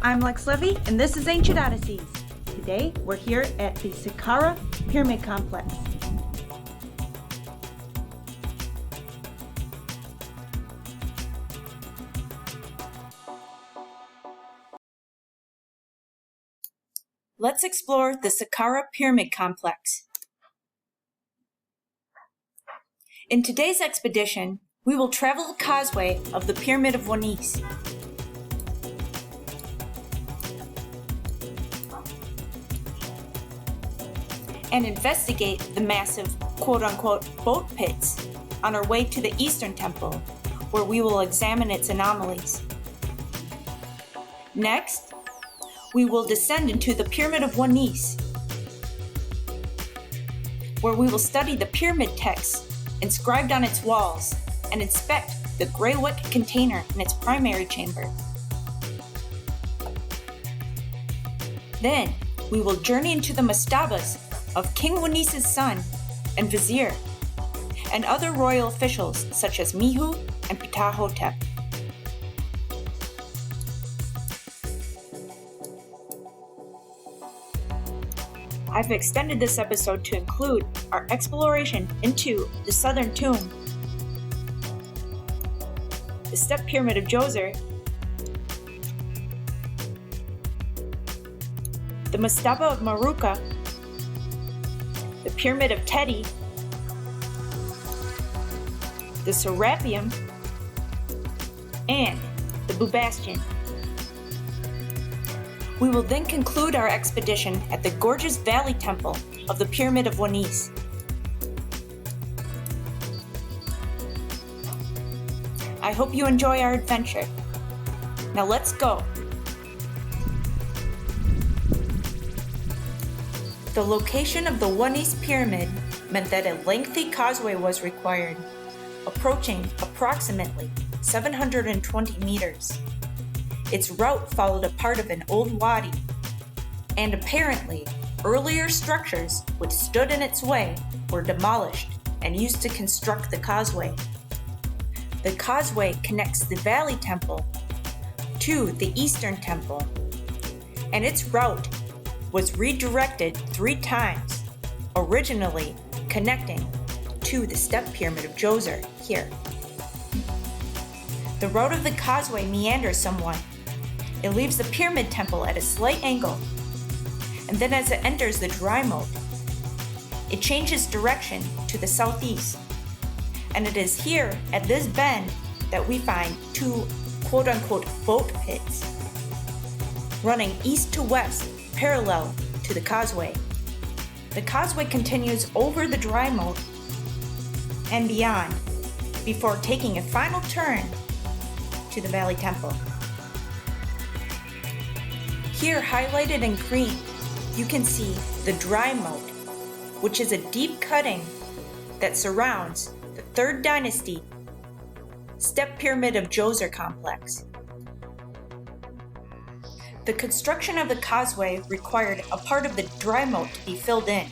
I'm Lex Levy, and this is Ancient Odysseys. Today, we're here at the Saqqara Pyramid Complex. Let's explore the Saqqara Pyramid Complex. In today's expedition, we will travel the causeway of the Pyramid of Wanis. And investigate the massive quote-unquote boat pits on our way to the Eastern Temple, where we will examine its anomalies. Next, we will descend into the Pyramid of Wanis, where we will study the pyramid texts inscribed on its walls and inspect the gray wick container in its primary chamber. Then, we will journey into the mastabas of King Wanis' son and vizier, and other royal officials such as Mehu and Ptahhotep. I've extended this episode to include our exploration into the southern tomb, the step pyramid of Djoser, the mastaba of Mereruka, the pyramid of Teti, the Serapeum, and the Bubasteion. We will then conclude our expedition at the gorgeous Valley Temple of the Pyramid of Wanis. I hope you enjoy our adventure. Now let's go. The location of the Wanis pyramid meant that a lengthy causeway was required, approaching approximately 720 meters. Its route followed a part of an old wadi, and apparently, earlier structures which stood in its way were demolished and used to construct the causeway. The causeway connects the Valley Temple to the Eastern Temple, and its route was redirected 3 times, originally connecting to the step pyramid of Djoser here. The route of the causeway meanders somewhat. It leaves the pyramid temple at a slight angle, and then as it enters the dry moat, it changes direction to the southeast, and it is here at this bend that we find 2 quote-unquote boat pits running east to west parallel to the causeway. The causeway continues over the dry moat and beyond before taking a final turn to the Valley Temple. Here, highlighted in green, you can see the dry moat, which is a deep cutting that surrounds the 3rd Dynasty Step Pyramid of Djoser complex. The construction of the causeway required a part of the dry moat to be filled in.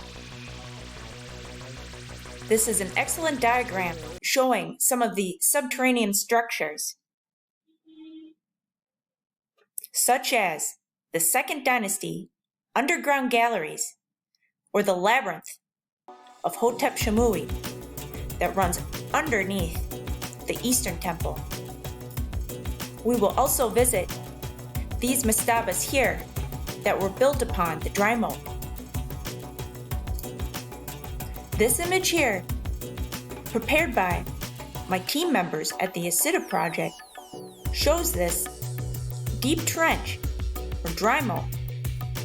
This is an excellent diagram showing some of the subterranean structures, such as the 2nd Dynasty underground galleries, or the labyrinth of Hotep Shamui that runs underneath the Eastern Temple. We will also visit these mastabas here that were built upon the dry moat. This image here, prepared by my team members at the Asida project, shows this deep trench or dry moat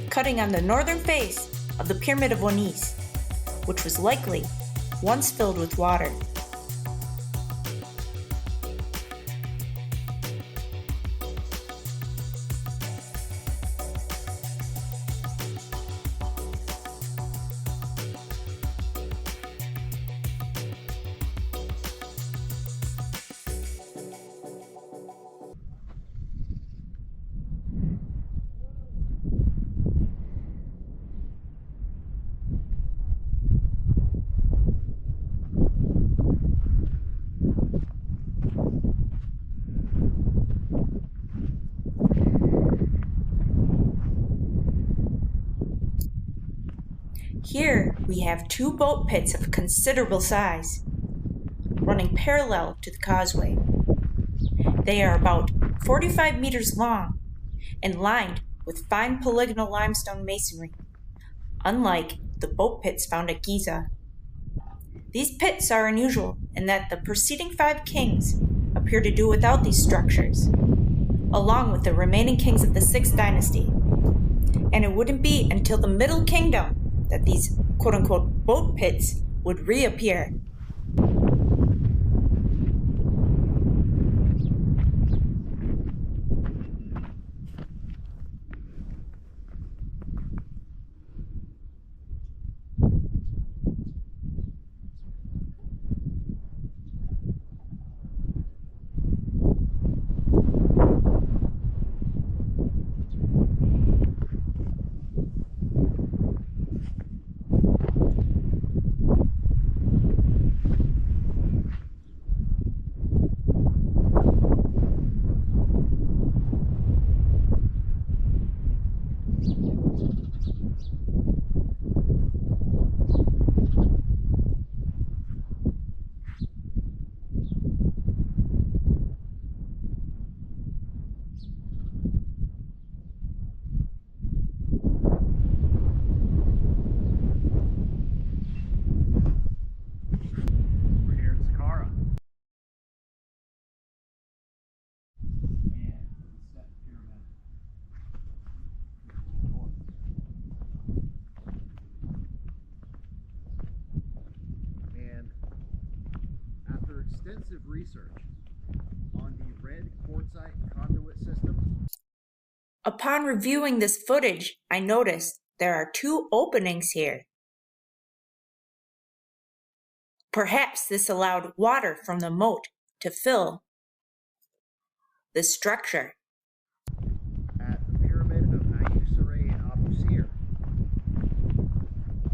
cutting on the northern face of the Pyramid of Wanis, which was likely once filled with water. Here we have two boat pits of considerable size, running parallel to the causeway. They are about 45 meters long and lined with fine polygonal limestone masonry, unlike the boat pits found at Giza. These pits are unusual in that the preceding 5 kings appear to do without these structures, along with the remaining kings of the 6th dynasty. And it wouldn't be until the Middle Kingdom that these quote-unquote boat pits would reappear. Extensive research on the red quartzite conduit system. Upon reviewing this footage, I noticed there are 2 openings here. Perhaps this allowed water from the moat to fill the structure. At the pyramid of Djoser and Abu Sir,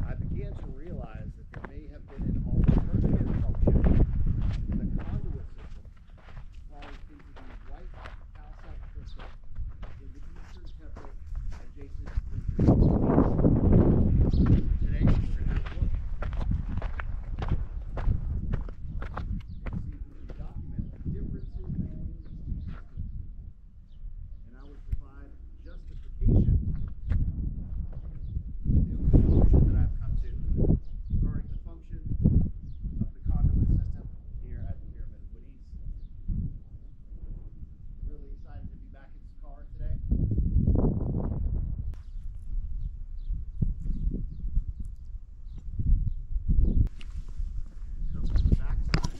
I began to realize that there may have been an alternative function in the conduit system falling into the white calcite crystal in the eastern temple adjacent to the pyramid. Today, we're going to have a look. Document the differences between the two systems, and I will provide justification for the new conclusion that I've come to regarding the function of the conduit system here at the Pyramid of Wadis. Really excited to be back in Saqqara today. Comes to the backside.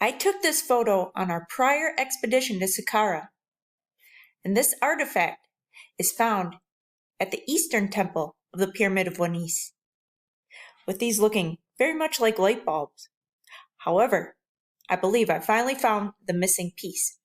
I took this photo on our prior expedition to Saqqara, and this artifact is found at the eastern temple of the Pyramid of Wadis, with these looking very much like light bulbs. However, I believe I finally found the missing piece.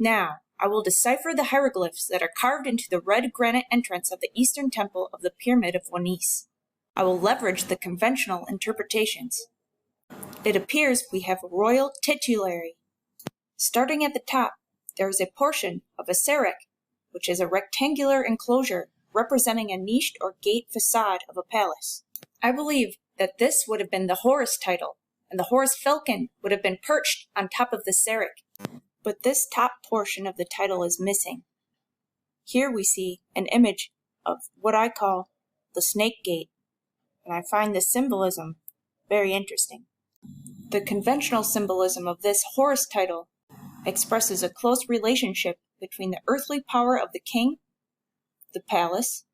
Now, I will decipher the hieroglyphs that are carved into the red granite entrance of the eastern temple of the Pyramid of Wanis. I will leverage the conventional interpretations. It appears we have a royal titulary. Starting at the top, there is a portion of a serac, which is a rectangular enclosure representing a niched or gate facade of a palace. I believe that this would have been the Horus title, and the Horus falcon would have been perched on top of the serac. But this top portion of the title is missing. Here we see an image of what I call the snake gate, and I find the symbolism very interesting. The conventional symbolism of this Horus title expresses a close relationship between the earthly power of the king, the palace,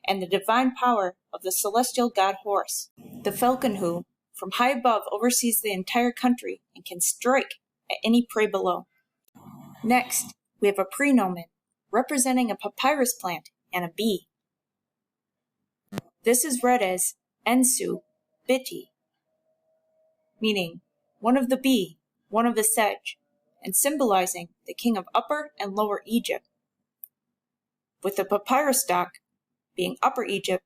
and the divine power of the celestial god Horus, the falcon who, from high above, oversees the entire country and can strike at any prey below. Next, we have a prenomen representing a papyrus plant and a bee. This is read as Ensu Biti, meaning one of the bee, one of the sedge, and symbolizing the king of Upper and Lower Egypt, with the papyrus stalk being Upper Egypt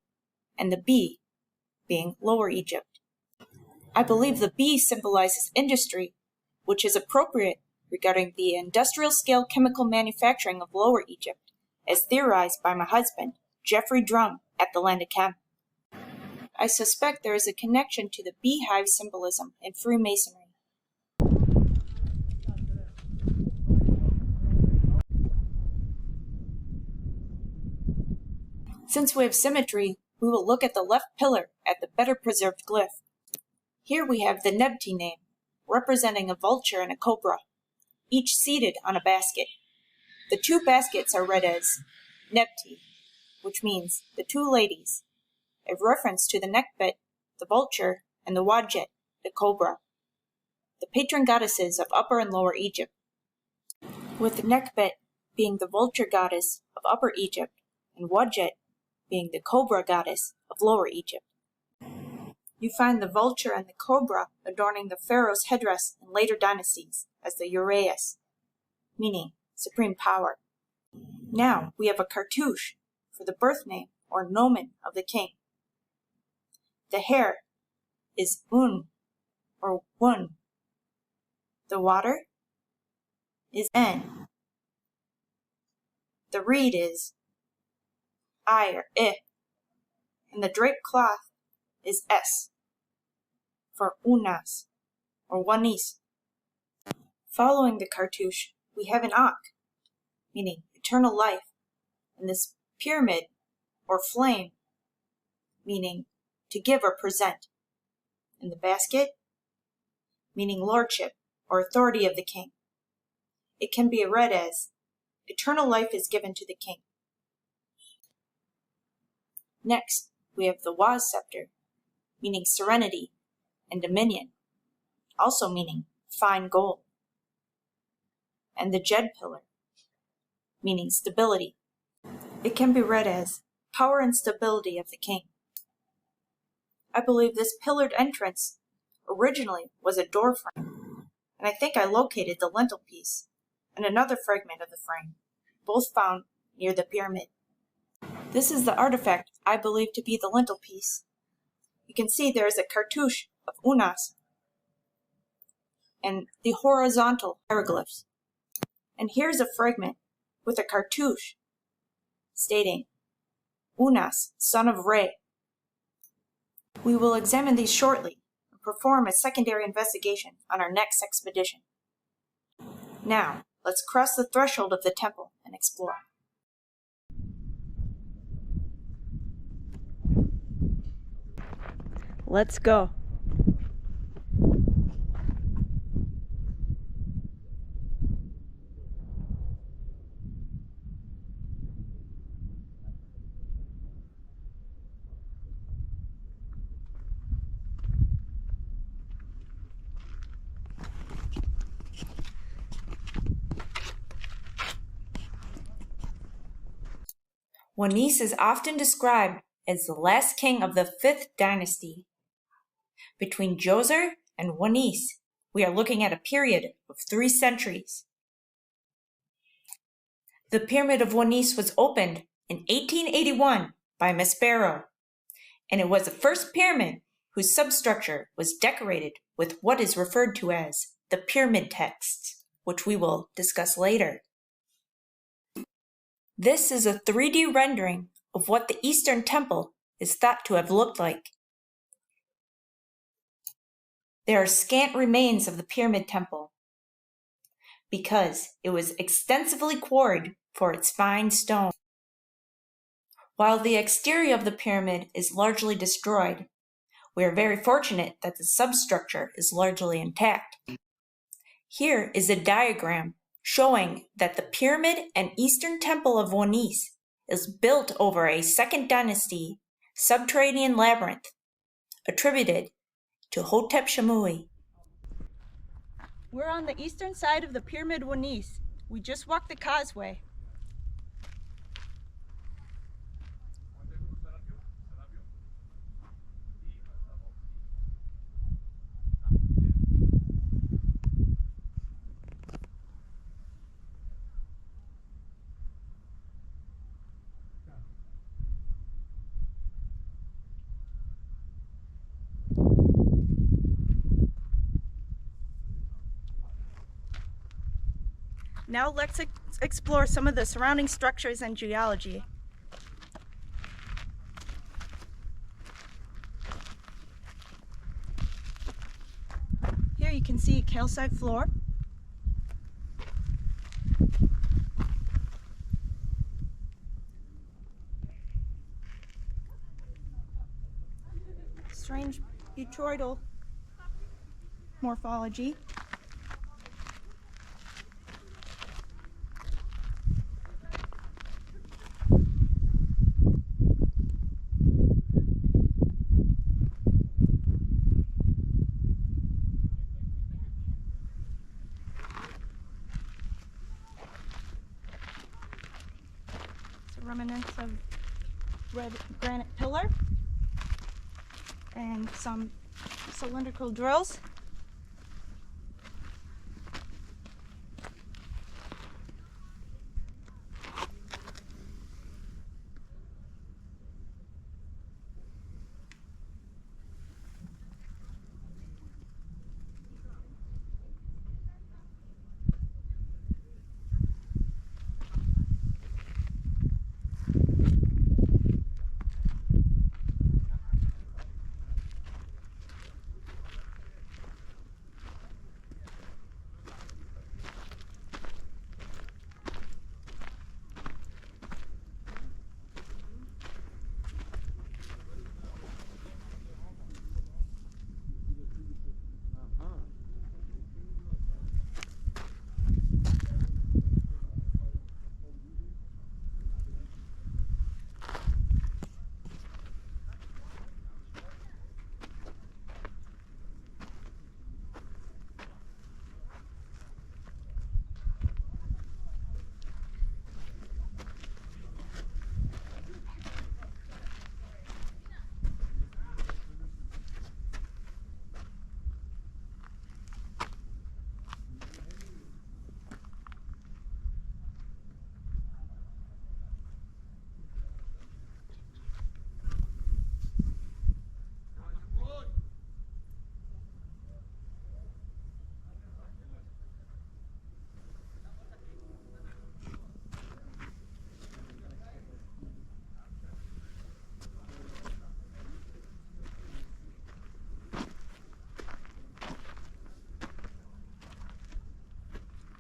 and the bee being Lower Egypt. I believe the bee symbolizes industry, which is appropriate regarding the industrial-scale chemical manufacturing of Lower Egypt, as theorized by my husband, Geoffrey Drum, at the Land of Chem. I suspect there is a connection to the beehive symbolism in Freemasonry. Since we have symmetry, we will look at the left pillar at the better preserved glyph. Here we have the Nebti name, representing a vulture and a cobra, each seated on a basket. The two baskets are read as Nebti, which means the two ladies, a reference to the Nekbet, the vulture, and the Wadjet, the cobra, the patron goddesses of Upper and Lower Egypt, with the Nekbet being the vulture goddess of Upper Egypt and Wadjet being the cobra goddess of Lower Egypt. You find the vulture and the cobra adorning the pharaoh's headdress in later dynasties as the uraeus, meaning supreme power. Now we have a cartouche for the birth name or nomen of the king. The hair is Un or Wun. The water is En. The reed is I or I, and the draped cloth is S for Unas or Wanis. Following the cartouche, we have an Ankh, meaning eternal life, and this pyramid or flame, meaning to give or present, and the basket, meaning lordship or authority of the king. It can be read as eternal life is given to the king. Next, we have the Waz scepter, meaning serenity and dominion, also meaning fine gold, and the Jed pillar, meaning stability. It can be read as power and stability of the king. I believe this pillared entrance originally was a door frame, and I think I located the lintel piece and another fragment of the frame, both found near the pyramid. This is the artifact I believe to be the lintel piece. You can see there is a cartouche of Unas and the horizontal hieroglyphs. And here's a fragment with a cartouche stating Unas, son of Re. We will examine these shortly and perform a secondary investigation on our next expedition. Now, let's cross the threshold of the temple and explore. Let's go. Wanis is often described as the last king of the 5th dynasty. Between Djoser and Wanis, we are looking at a period of 3 centuries. The Pyramid of Wanis was opened in 1881 by Maspero, and it was the first pyramid whose substructure was decorated with what is referred to as the pyramid texts, which we will discuss later. This is a 3D rendering of what the Eastern Temple is thought to have looked like. There are scant remains of the Pyramid Temple because it was extensively quarried for its fine stone. While the exterior of the pyramid is largely destroyed, we are very fortunate that the substructure is largely intact. Here is a diagram showing that the pyramid and Eastern Temple of Wanis is built over a Second Dynasty subterranean labyrinth attributed to Hotep Shamui. We're on the eastern side of the Pyramid Wanis. We just walked the causeway. Now let's explore some of the surrounding structures and geology. Here you can see a calcite floor. Strange botryoidal morphology. Remnants of red granite pillar and some cylindrical drills.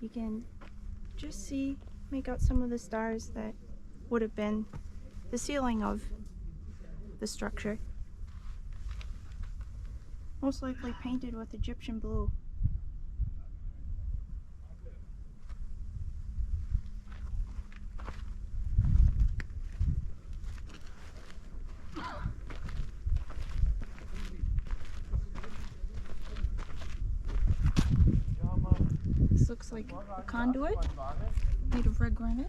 You can just make out some of the stars that would have been the ceiling of the structure. Most likely painted with Egyptian blue. This looks like a conduit made of red granite.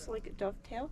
looks like a dovetail.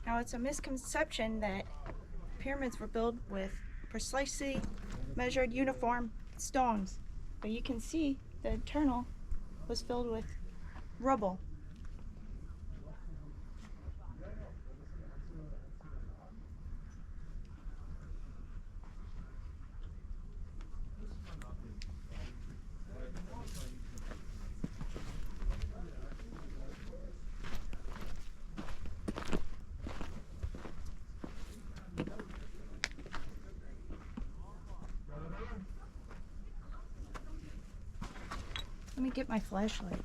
Now, it's a misconception that pyramids were built with precisely measured uniform stones, but you can see the internal was filled with rubble. Let me get my flashlight.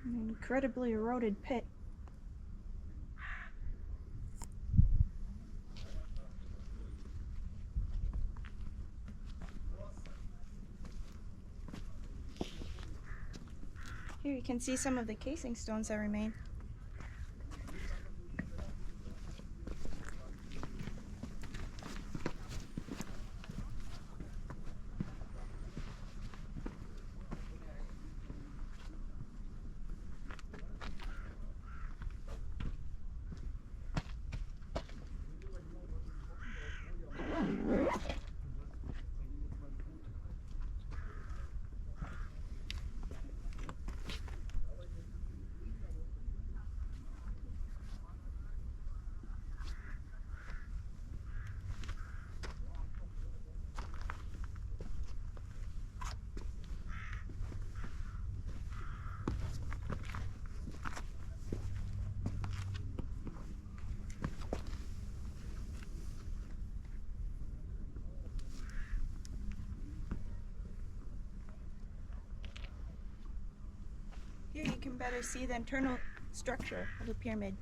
An incredibly eroded pit. Here you can see some of the casing stones that remain. Here you can better see the internal structure of the pyramid.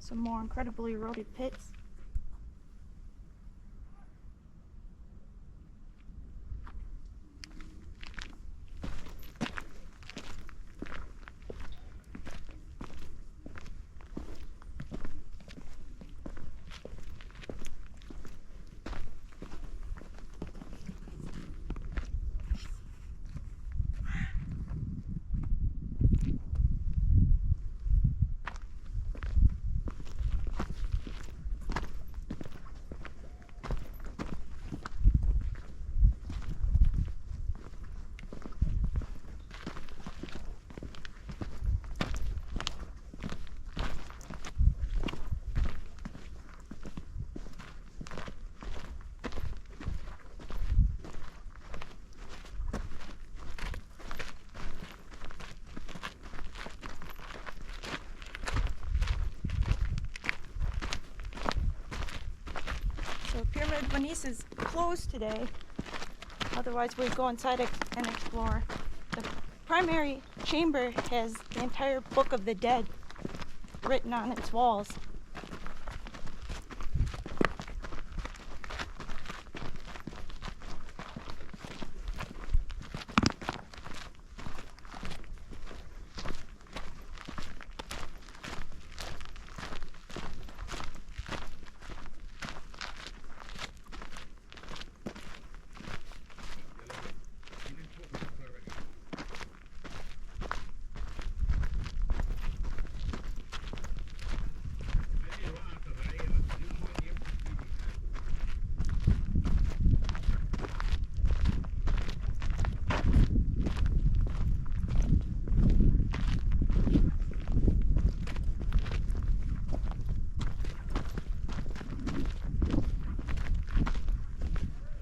Some more incredibly eroded pits. So Pyramid One is closed today. Otherwise we'd go inside and explore. The primary chamber has the entire Book of the Dead written on its walls.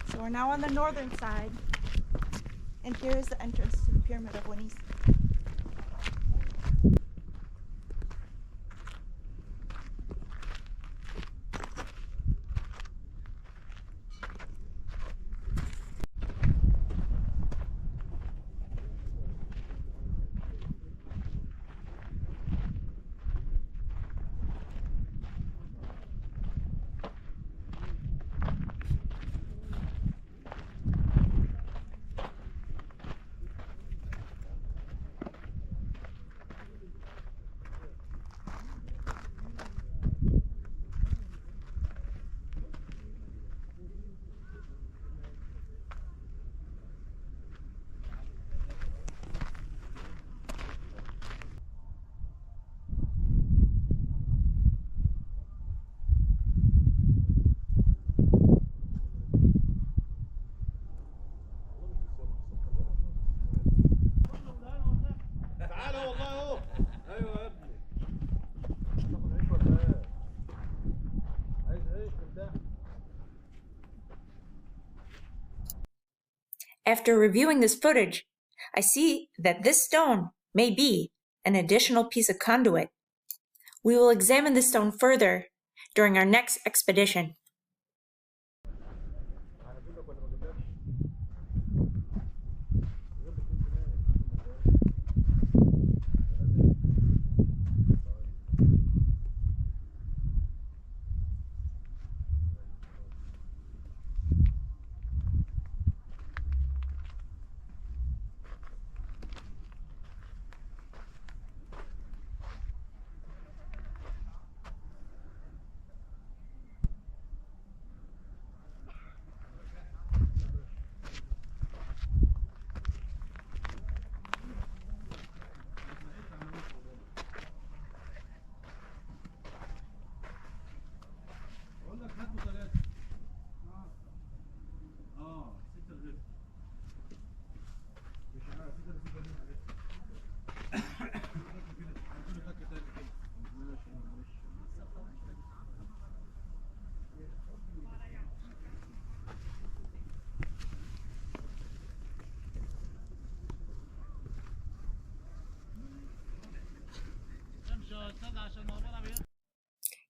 So we're now on the northern side, and here is the entrance to the Pyramid of One. After reviewing this footage, I see that this stone may be an additional piece of conduit. We will examine this stone further during our next expedition.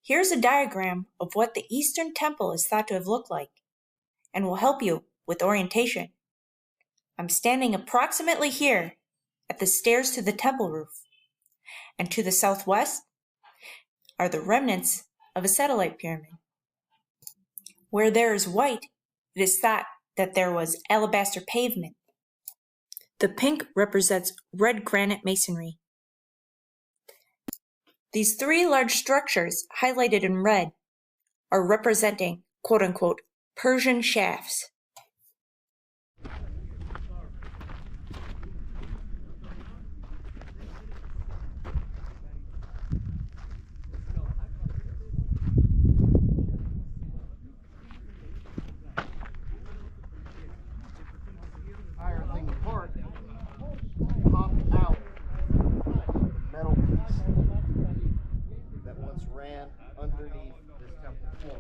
Here's a diagram of what the Eastern Temple is thought to have looked like, and will help you with orientation. I'm standing approximately here at the stairs to the temple roof, and to the southwest are the remnants of a satellite pyramid. Where there is white, it is thought that there was alabaster pavement. The pink represents red granite masonry. These three large structures, highlighted in red, are representing quote-unquote Persian shafts. Iron thing apart, pop out metal piece that once ran underneath this temple floor.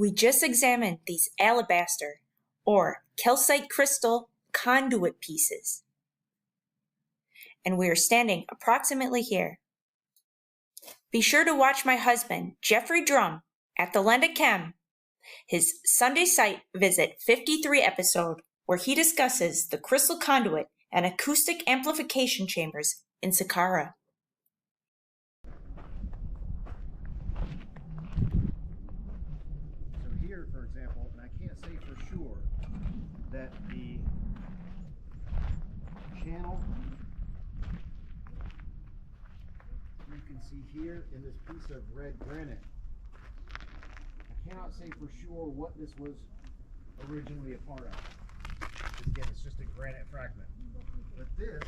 We just examined these alabaster or calcite crystal conduit pieces, and we are standing approximately here. Be sure to watch my husband, Jeffrey Drum, at the Land of Chem, his Sunday Site Visit 53 episode, where he discusses the crystal conduit and acoustic amplification chambers in Saqqara. So here, for example, and I can't say for sure that the channel you can see here in this piece of red granite, I cannot say for sure what this was originally a part of. Because again, it's just a granite fragment. But this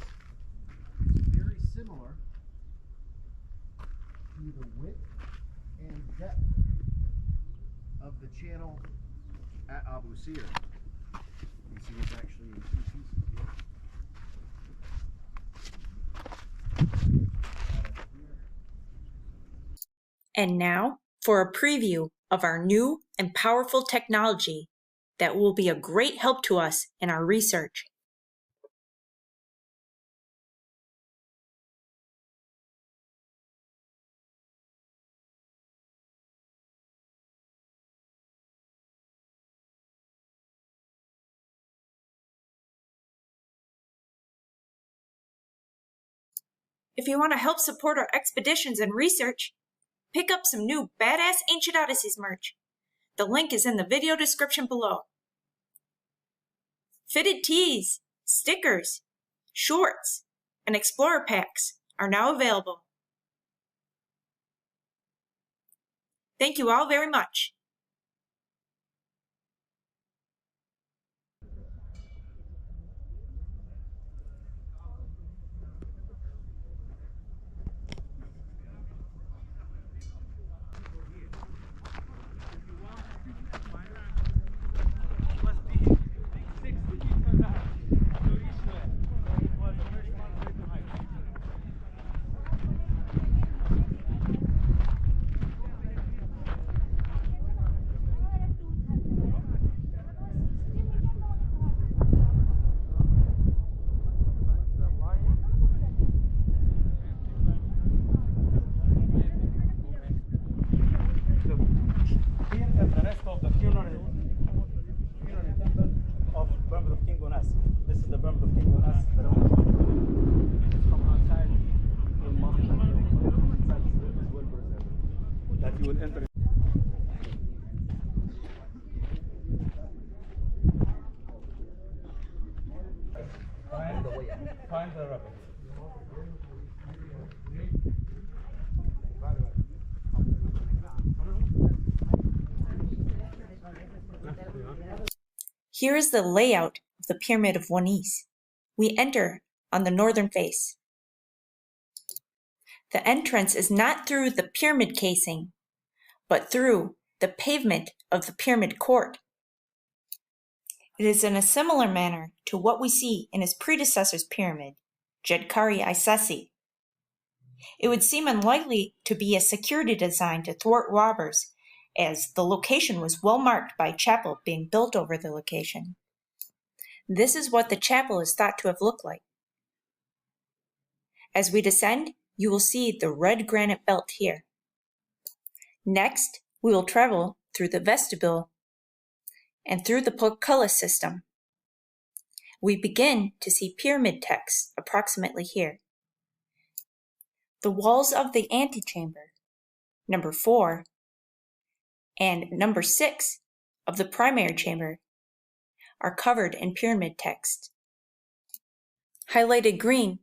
is very similar to the width and depth of the channel at Abu Sir. You see it's actually in two pieces here. And now for a preview of our new and powerful technology that will be a great help to us in our research. If you want to help support our expeditions and research, pick up some new badass Ancient Odysseys merch. The link is in the video description below. Fitted tees, stickers, shorts, and explorer packs are now available. Thank you all very much. Find the rabbit. Here is the layout of the Pyramid of Wanis. We enter on the northern face. The entrance is not through the pyramid casing, but through the pavement of the pyramid court. It is in a similar manner to what we see in his predecessor's pyramid, Djedkari Isesi. It would seem unlikely to be a security design to thwart robbers, as the location was well marked by a chapel being built over the location. This is what the chapel is thought to have looked like. As we descend, you will see the red granite belt here. Next, we will travel through the vestibule and through the portcullis system. We begin to see pyramid text approximately here. The walls of the antechamber, number 4, and number 6 of the primary chamber are covered in pyramid text. Highlighted green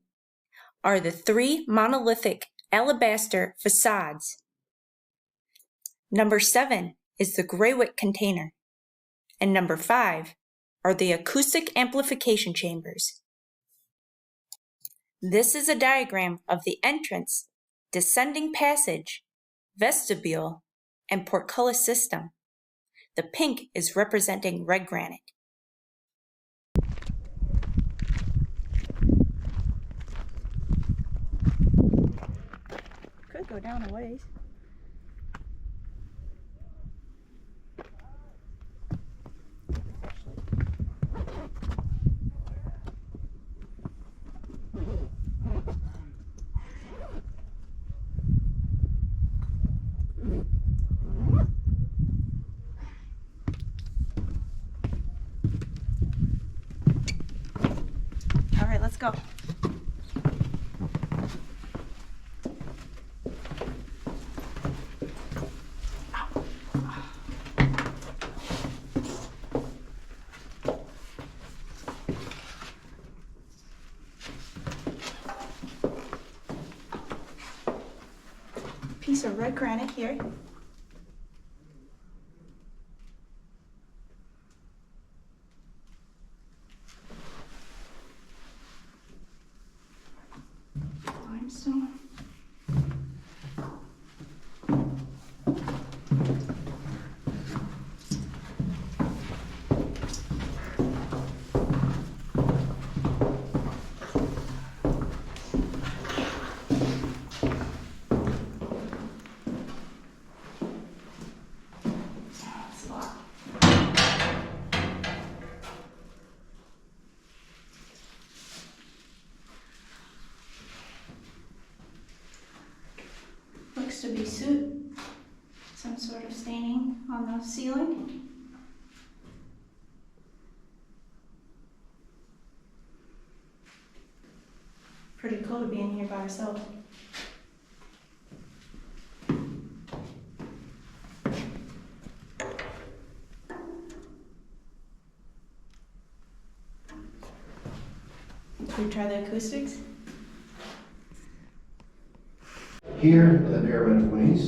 are the 3 monolithic alabaster facades. Number 7 is the Greywick container, and number 5 are the acoustic amplification chambers. This is a diagram of the entrance, descending passage, vestibule, and portcullis system. The pink is representing red granite. Could go down a ways. go. Piece of red granite here. Limestone. Looks to be soot, some sort of staining on the ceiling. Pretty cool to be in here by ourselves. Should we try the acoustics? Here in the Pyramid of Muniz.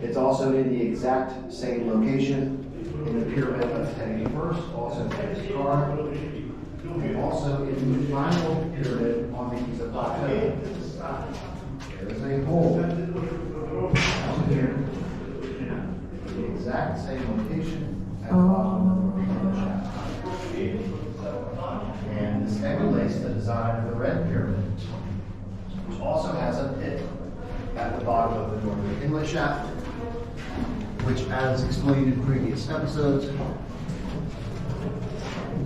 It's also in the exact same location in the Pyramid of Teti I, also Saqqara, and also in the final pyramid on the Giza Plateau. There is a hole down here, the exact same location at the bottom of the shaft. And this emulates the design of the Red Pyramid, which also has a pit at the bottom of the northern inlet shaft, which, as explained in previous episodes,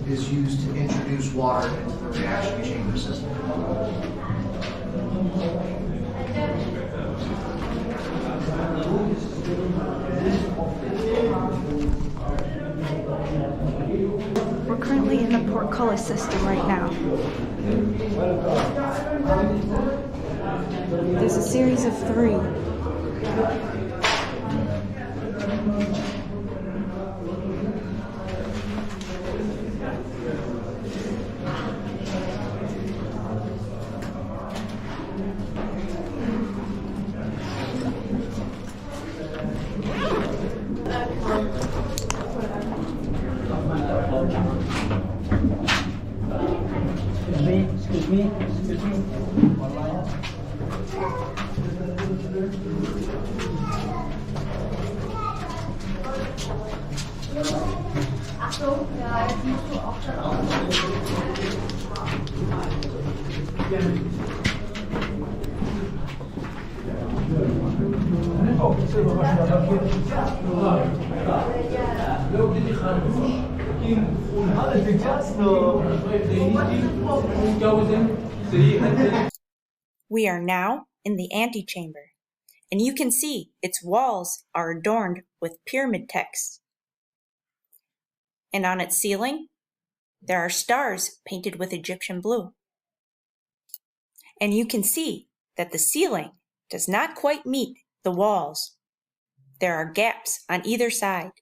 is used to introduce water into the reaction chamber system. We're currently in the portcullis system right now. There's a series of 3. Excuse me. We are now in the antechamber, and you can see its walls are adorned with pyramid texts. And on its ceiling, there are stars painted with Egyptian blue. And you can see that the ceiling does not quite meet the walls. There are gaps on either side.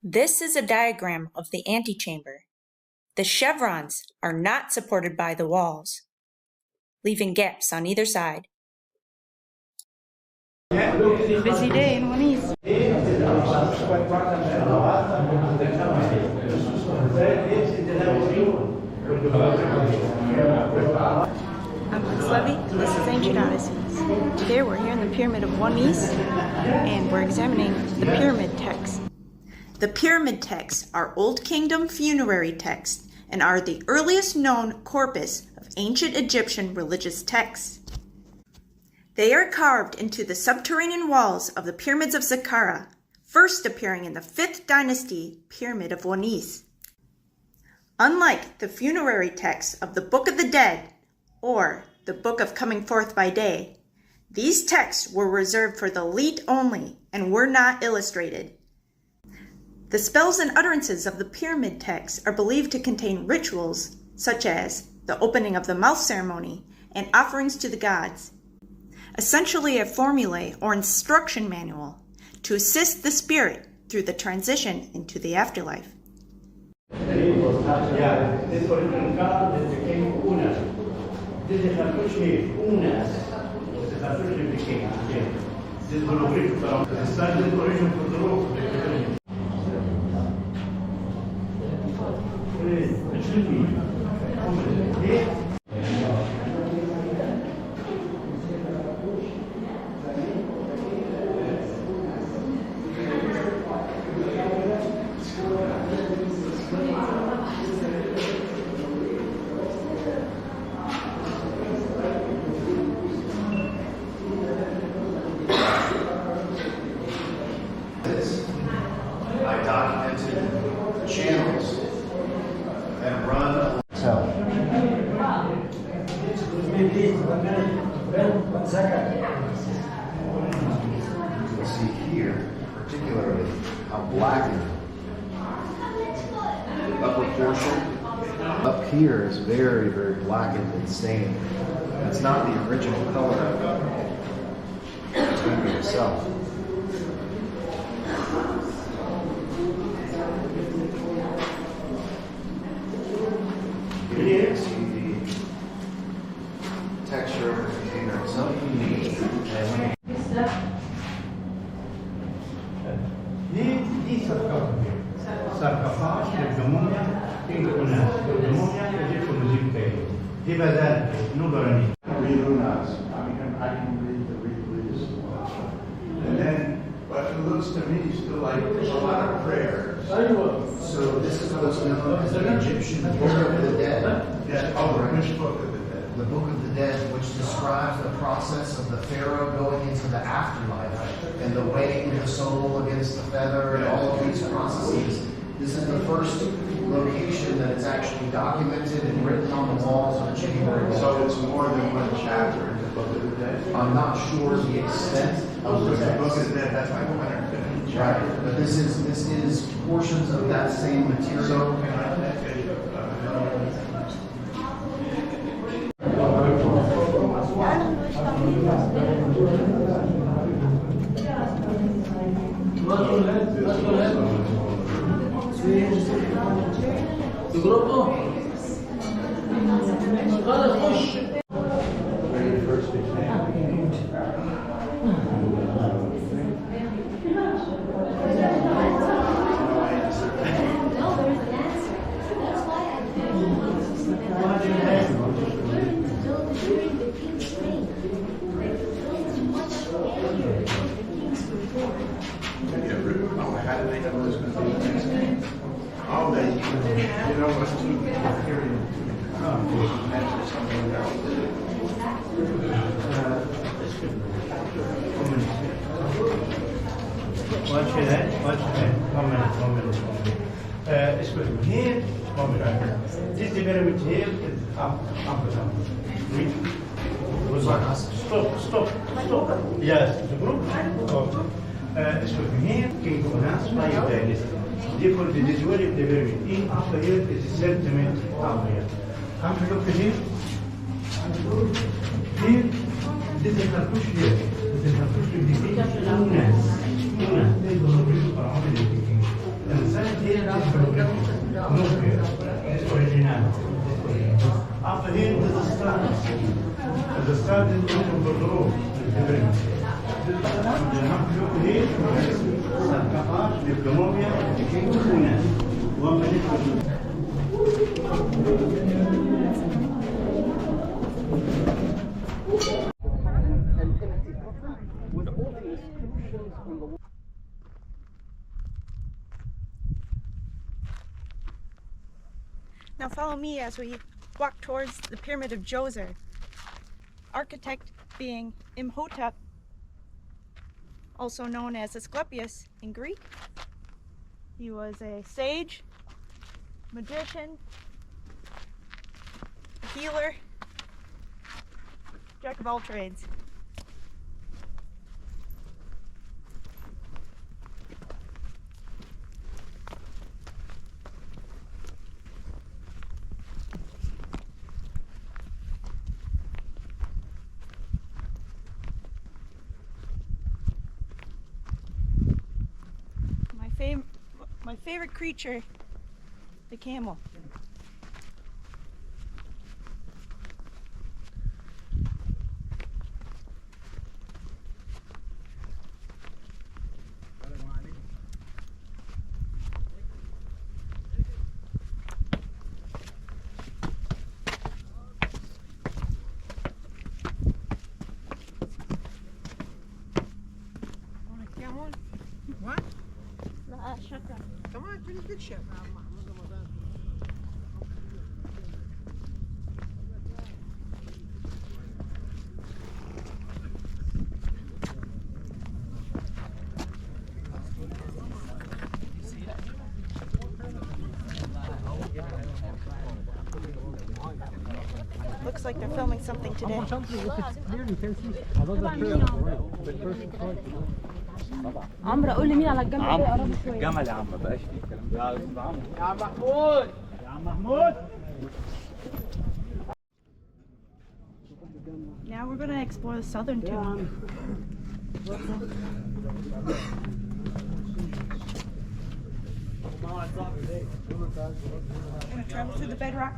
This is a diagram of the antechamber. The chevrons are not supported by the walls, leaving gaps on either side. Busy day in Muniz. I'm Levy, and this is Ancient Odysseys. Today we're here in the Pyramid of Muniz, and we're examining the pyramid texts. The pyramid texts are Old Kingdom funerary texts and are the earliest known corpus of ancient Egyptian religious texts. They are carved into the subterranean walls of the pyramids of Saqqara, first appearing in the 5th dynasty Pyramid of Muniz. Unlike the funerary texts of the Book of the Dead or the Book of Coming Forth by Day, these texts were reserved for the elite only and were not illustrated. The spells and utterances of the pyramid texts are believed to contain rituals, such as the opening of the mouth ceremony and offerings to the gods, essentially a formulae or instruction manual to assist the spirit through the transition into the afterlife. I documented channels and run so. You'll see here, particularly, how blackened the upper portion up here is very, very blackened and stained. That's not the original color of the painting itself. You can see the texture of the container itself. دي sarcofagi بالدموميا ينقلوا الناس بالدموميا يجيبوا الموسيقى دي بدل نوبراني I can read the replays. And then, but it looks to me still like there's a lot of prayers. So this is what's known as the Egyptian Book of the Dead. Yeah, oh, which Book of the Dead? The Book of the Dead, which describes the process of the pharaoh going into the afterlife and the weighing the soul against the feather and all of these processes. This is the first location that it's actually documented and written on the walls of the chamber. So it's more than one chapter in the Book of the Dead? I'm not sure the extent of the The Book text. of the Dead, that's my 150 Right, but this is portions of that same material. So can I Dit is weer met heel afgezand. Stop. Juist, de groep. Is voor meer kinkonaas van je tijd. Die voor de disordie de weer in afgeheerd is het sentiment afgeheerd. Hebben we dat gezien? Hier, dit is een push hier. Dit is een push die dit is dit is een verhaal die dit is. En het zijn hier nog weer. Dit is originaal. Afgeheerd is de straat. De straat is ook een verloop. De nachtelijk heet, sarcophaag, diplomomia, groene. Wat ben ik aan doen? Now follow me as we walk towards the Pyramid of Djoser. Architect being Imhotep, also known as Asclepius in Greek. He was a sage, magician, healer, jack of all trades. My favorite creature, the camel. What? Come on, take a picture. Looks like they're filming something today. عمرو قول لي مين على الجنب ده قرب شويه. جمل يا عم ما بقاش فيه الكلام ده. يا استاذ عمرو. يا عم محمود. يا عم محمود. Now we're gonna explore the southern tomb. We're gonna travel through the bedrock.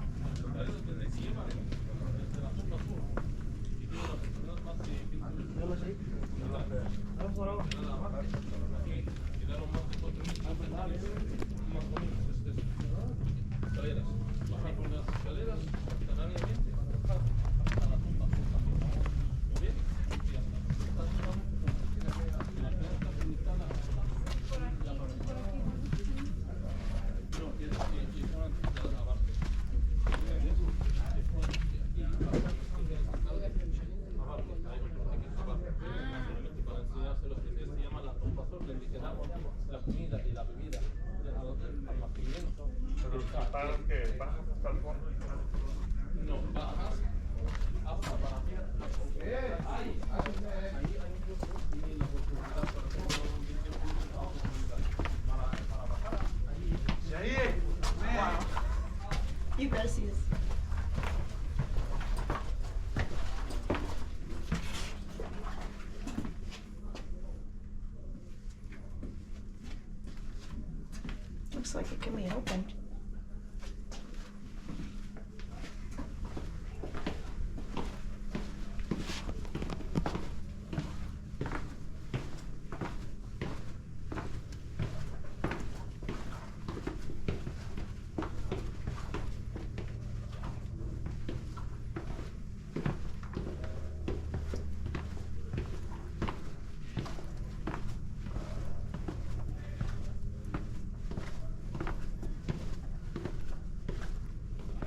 You gotta see this. Looks like it can be opened.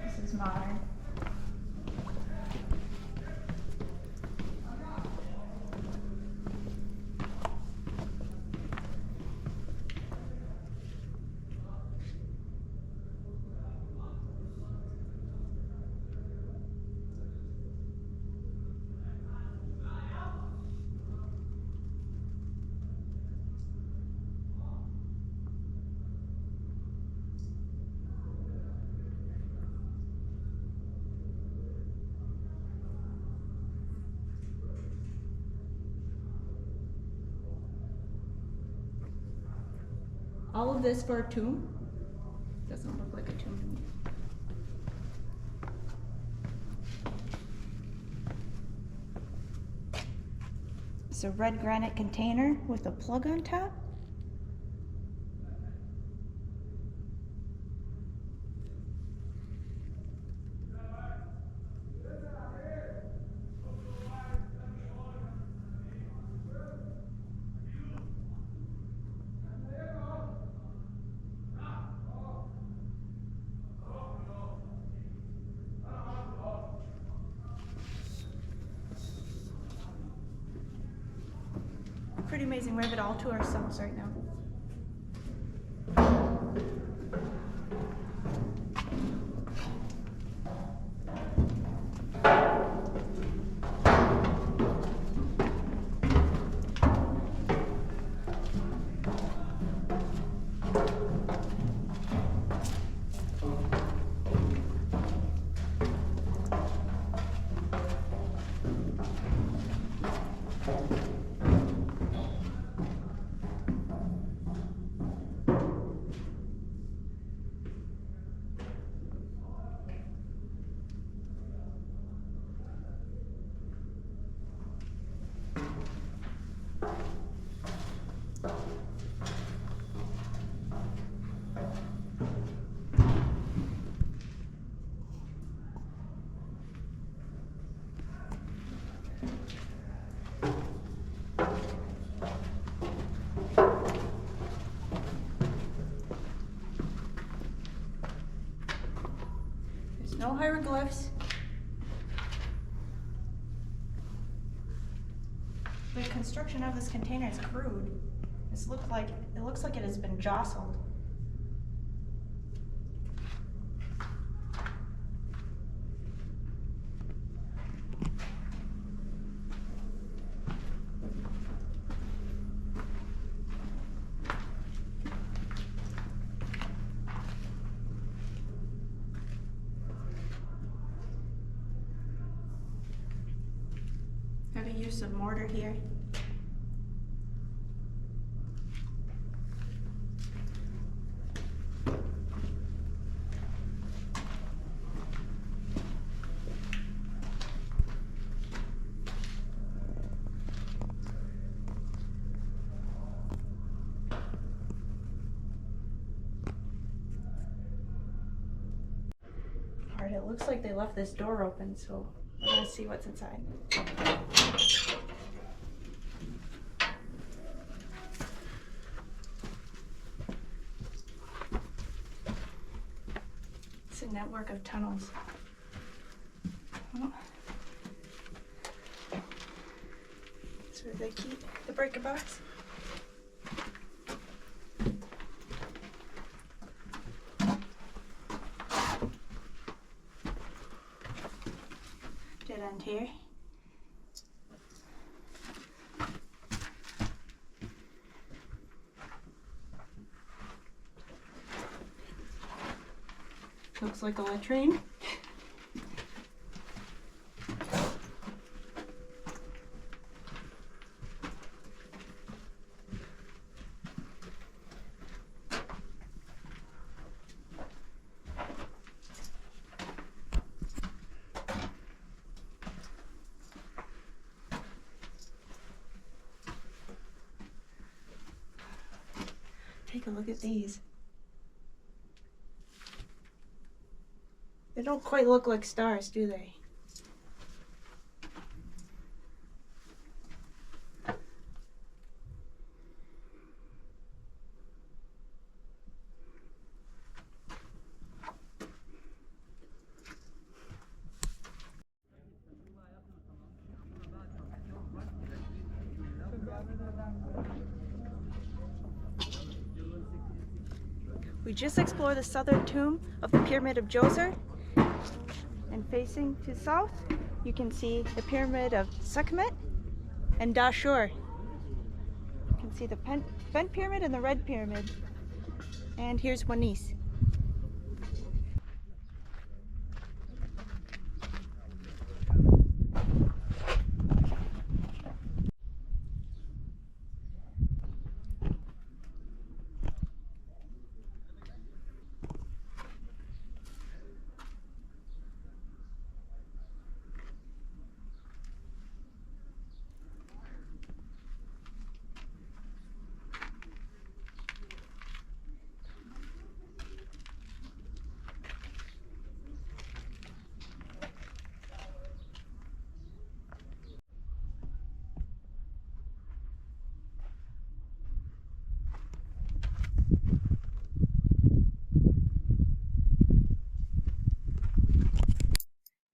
This is modern. All of this for a tomb? Doesn't look like a tomb to me. It's a red granite container with a plug on top. Pretty amazing. We have it all to ourselves right now. No hieroglyphs. The construction of this container is crude. It looks like it has been jostled. Heavy use of mortar here. Alright, it looks like they left this door open, so we're gonna see what's inside. It's a network of tunnels. Oh. That's where they keep the breaker box. Dead end here. Looks like a latrine. Take a look at these. They don't quite look like stars, do they? We just explored the southern tomb of the Pyramid of Djoser, and facing to the south, you can see the Pyramid of Sekhmet and Djoser. You can see the Vent Pyramid and the Red Pyramid. And here's Wanis.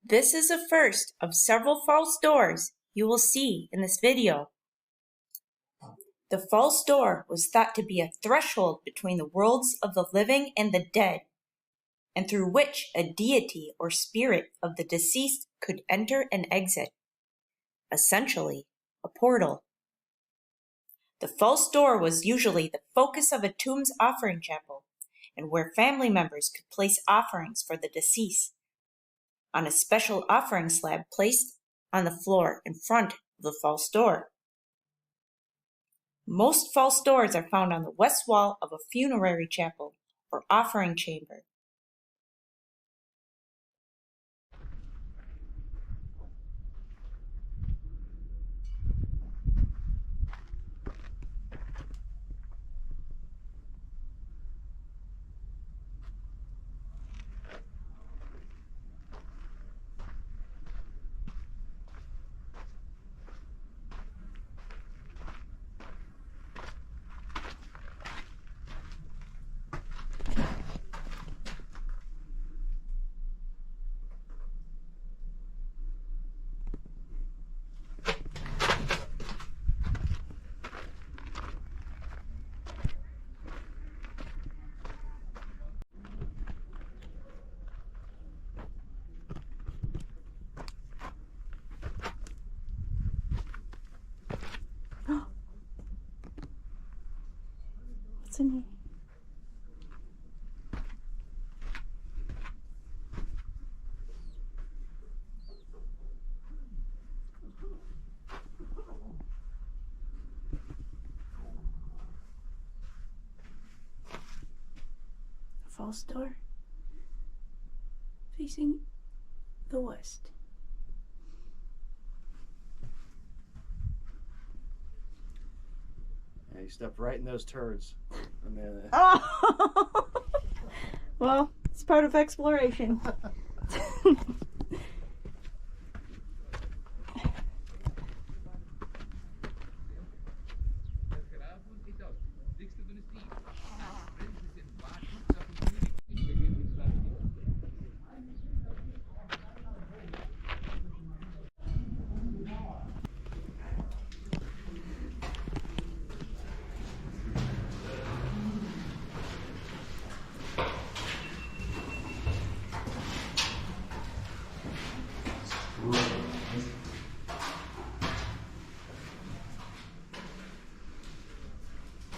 This is the first of several false doors you will see in this video. The false door was thought to be a threshold between the worlds of the living and the dead, and through which a deity or spirit of the deceased could enter and exit. Essentially, a portal. The false door was usually the focus of a tomb's offering chapel, and where family members could place offerings for the deceased on a special offering slab placed on the floor in front of the false door. Most false doors are found on the west wall of a funerary chapel or offering chamber. in here? False door facing the west. Yeah, you stepped right in those turds. And then, Oh! Well, it's part of exploration.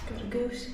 Got a goose.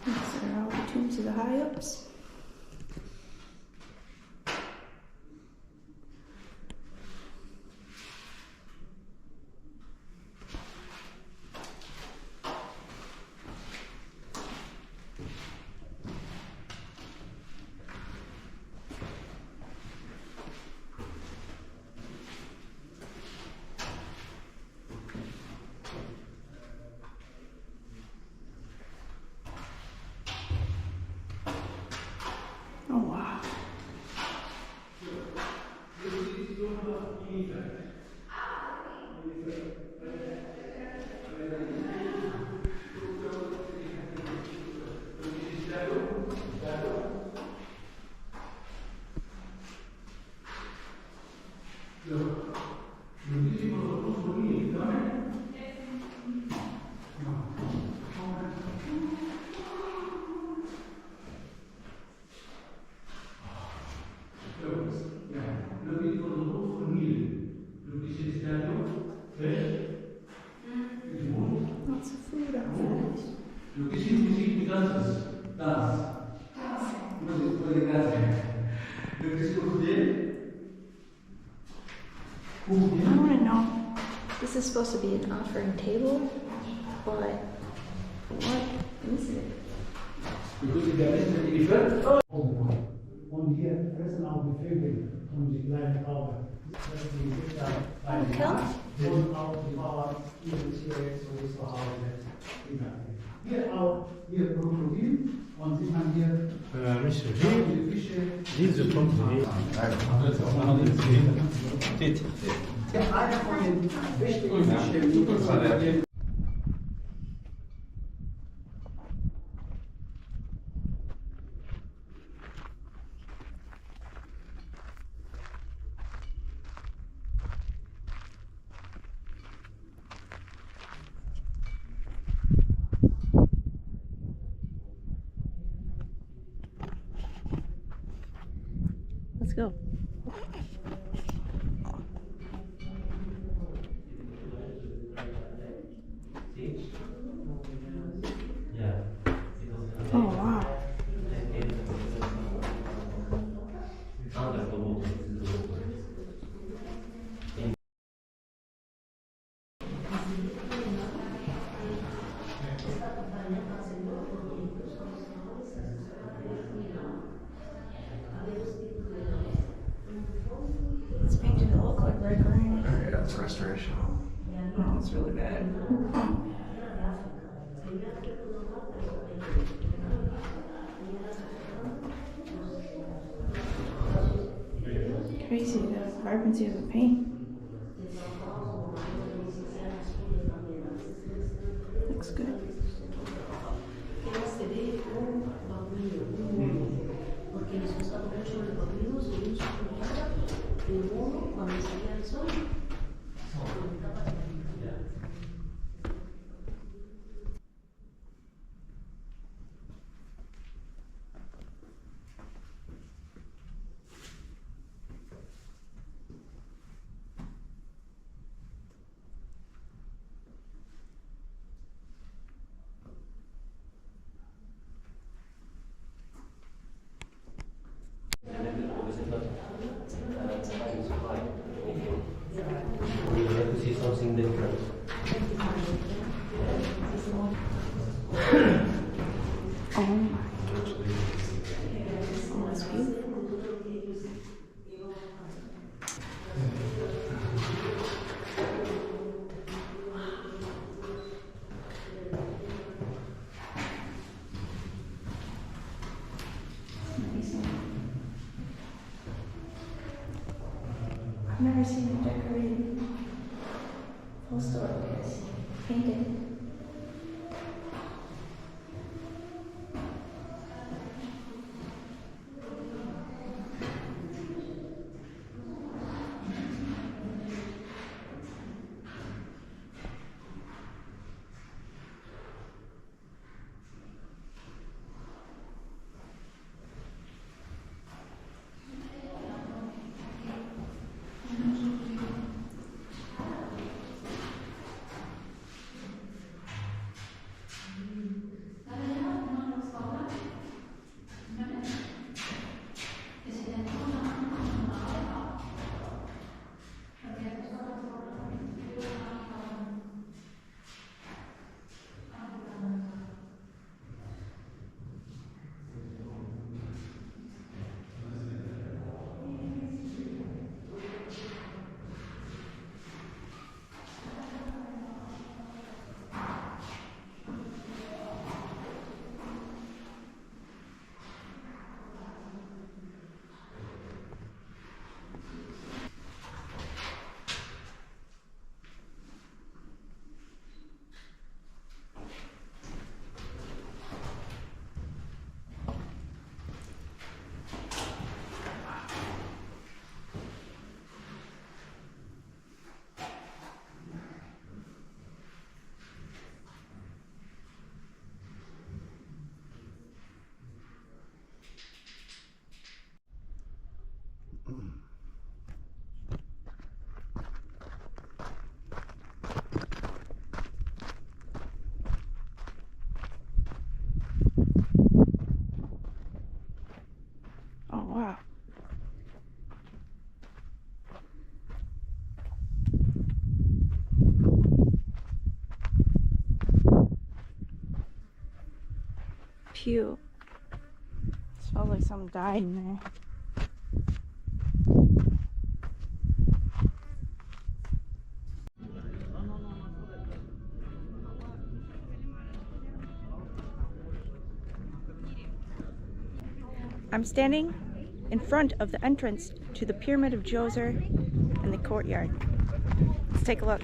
These are all the tombs of the high ups. Oh wow. Lots of food out there. I want to know, this is supposed to be an offering table, but what is it? Und hier fressen auch die Vögel und die kleinen Tauben. Das ist die Gitter bei den Nacht. Und auch die Bauern, ihre Tiere so zu Hause. Hier auch, hier Krokodil und sieht man hier die Fische. Diese Pumpe. Teti. Einer von den wichtigen Fischen. Let's go. Oh wow. smells really bad. Crazy the vibrancy of the paint. Looks good. We would like to see something different. Oh my gosh. Oh, that's beautiful. I've never seen it decorated full story like this. Painted. Oh wow. Pew. Smells like something died in there. I'm standing in front of the entrance to the Pyramid of Djoser in the courtyard. Let's take a look.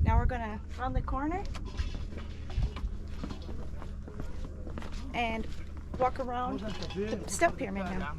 Now we're gonna round the corner and walk around the step pyramid now.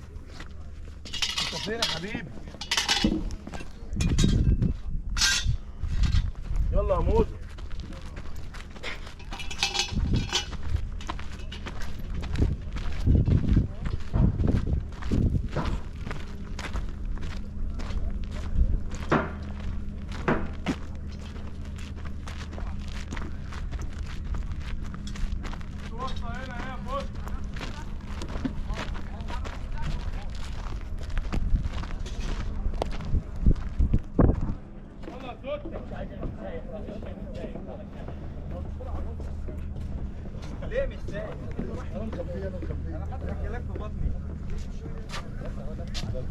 Now,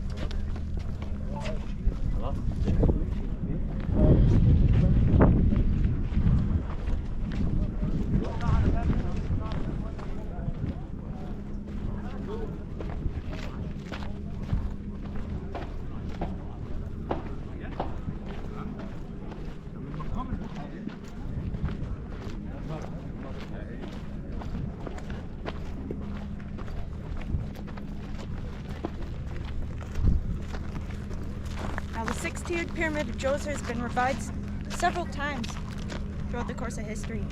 the six-tiered pyramid of Djoser has been revised several times throughout the course of history.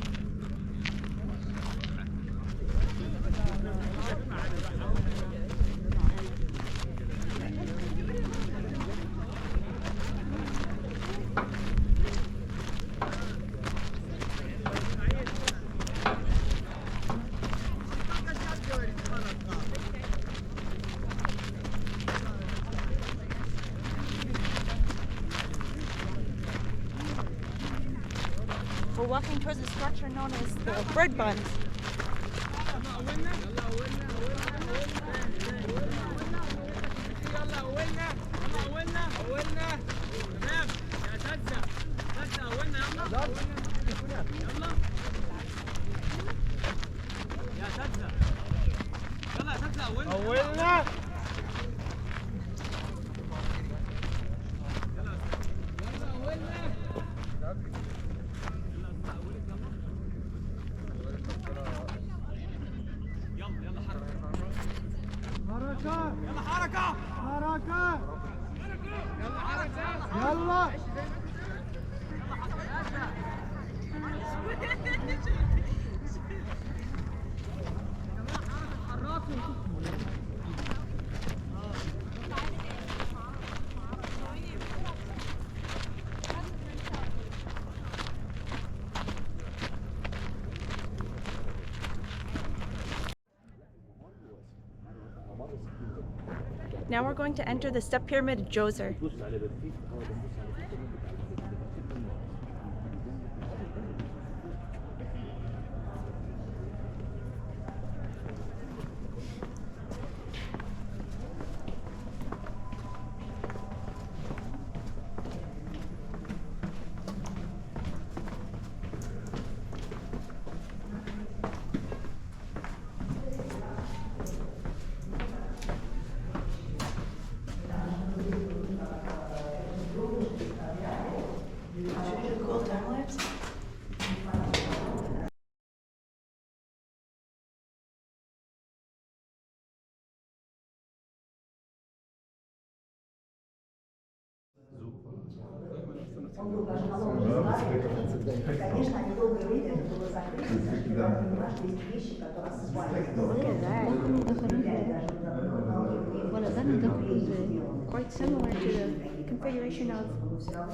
We're walking towards a structure known as the bread buns. Now we're going to enter the step pyramid of Djoser. Конечно, они долгое время это было закрыто, понимаешь, есть вещи, которые Quite similar to the configuration of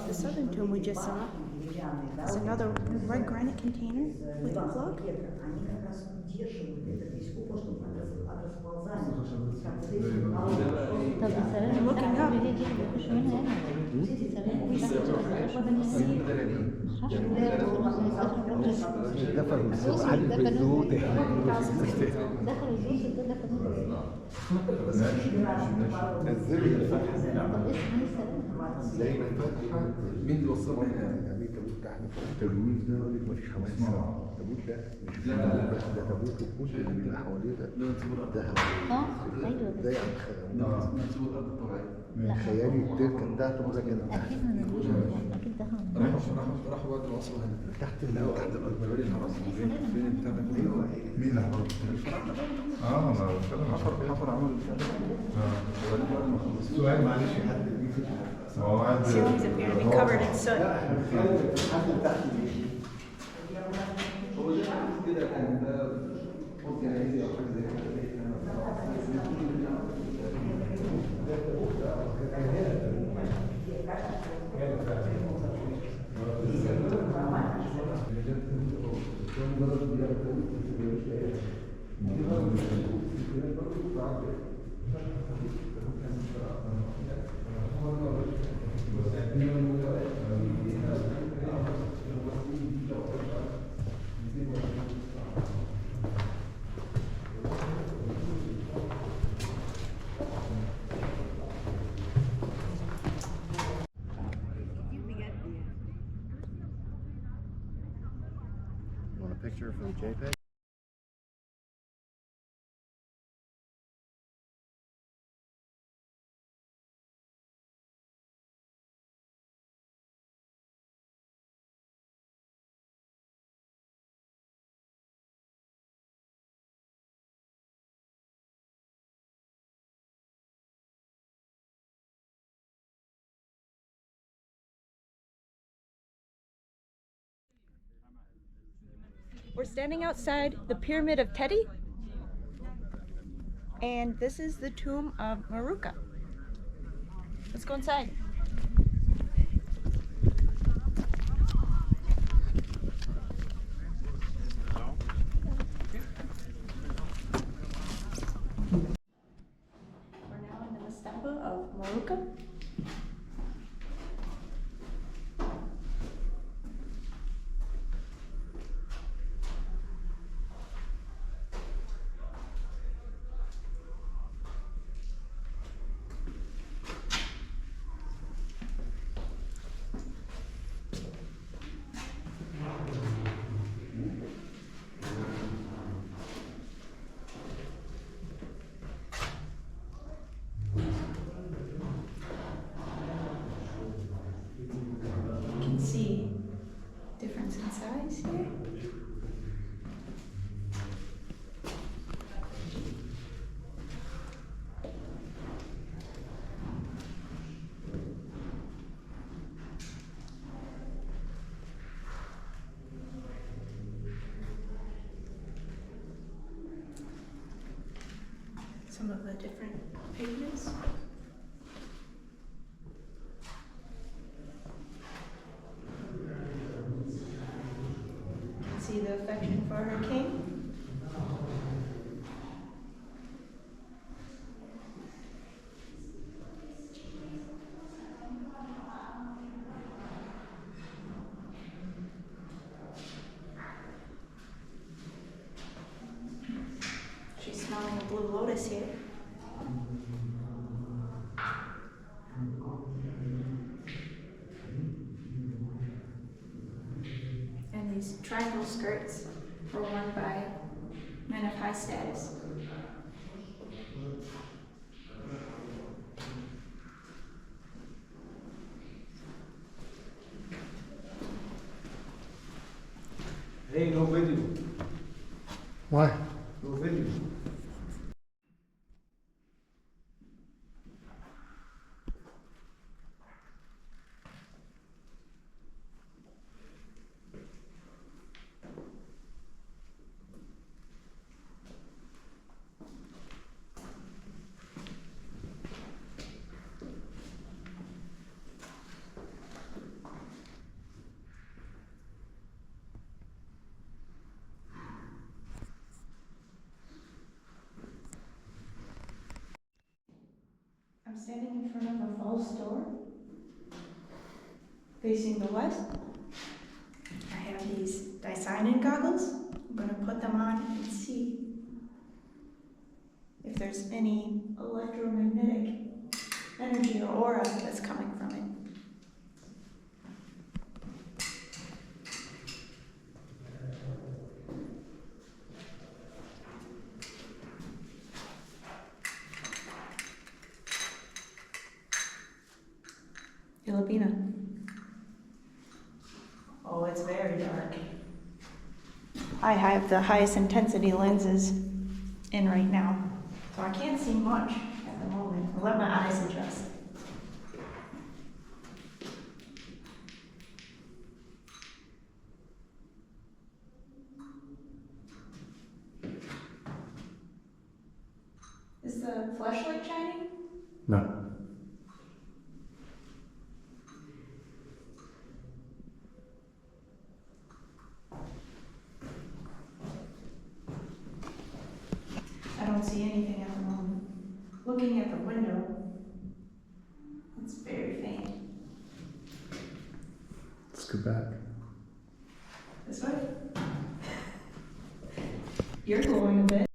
the southern tomb we just saw. There's another red granite container with a plug. они как раз удерживают этот весь купол, чтобы от расползания. Looking up. مين اللي وصلنا هنا؟ يعني تابوت تحت التجويز ده يقول لك مفيش حوالي تابوت لا بس ده تابوت الكوش اللي بيبقى حواليه ده ذهب ايوه زي خيالي التركه بتاعته كده كده اكيد من اكيد ده راحوا بعد ما وصلوا هنا تحت تحت المباني الحرس فين البتاع ده مين اللي حفر؟ حفر عمل سؤال معلش حد Ceilings appear to be covered in soot. raster from JPEG. We're standing outside the pyramid of Teti, and this is the tomb of Mereruka. Let's go inside. We're now in the Mastaba of Mereruka. See difference in size here. Some of the different pigments. See the affection for her king. She's smelling a blue lotus here. And these triangle skirts were worn by men of high status. Hey, no video. Why? No video. I'm standing in front of a false door facing the west. I have these Djoser goggles. I'm going to put them on and see if there's any electromagnetic energy or aura that's coming from it. Filipina. Oh, it's very dark. I have the highest intensity lenses in right now, so I can't see much at the moment. I'll let my eyes adjust. Is the flashlight shining? No. I don't see anything at the moment. Looking at the window, it's very faint. Let's go back. This way? You're glowing a bit.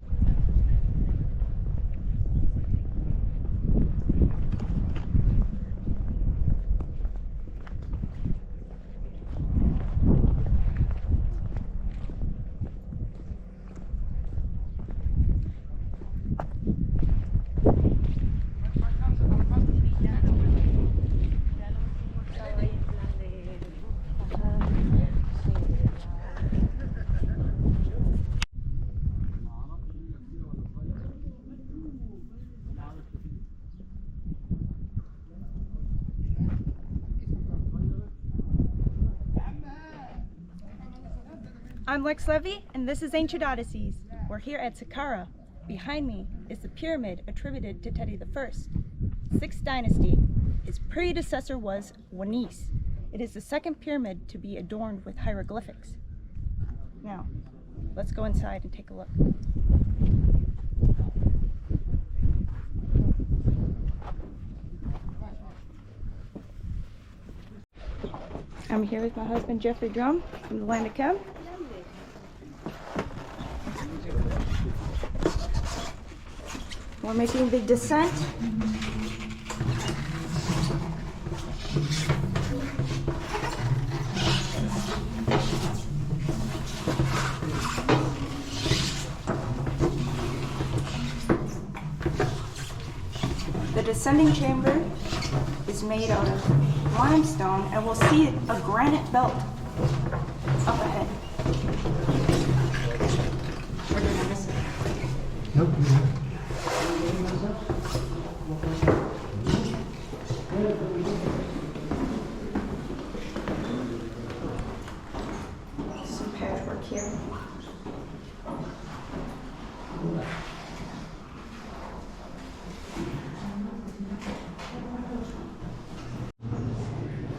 I'm Lex Levy, and this is Ancient Odysseys. We're here at Saqqara. Behind me is the pyramid attributed to Teti I, 6th dynasty. His predecessor was Wanis. It is the second pyramid to be adorned with hieroglyphics. Now, let's go inside and take a look. I'm here with my husband Jeffrey Drum from the land of Chem. We're making the descent. The descending chamber is made out of limestone, and we'll see a granite belt up ahead. Or did I miss it? Nope. Some patchwork here.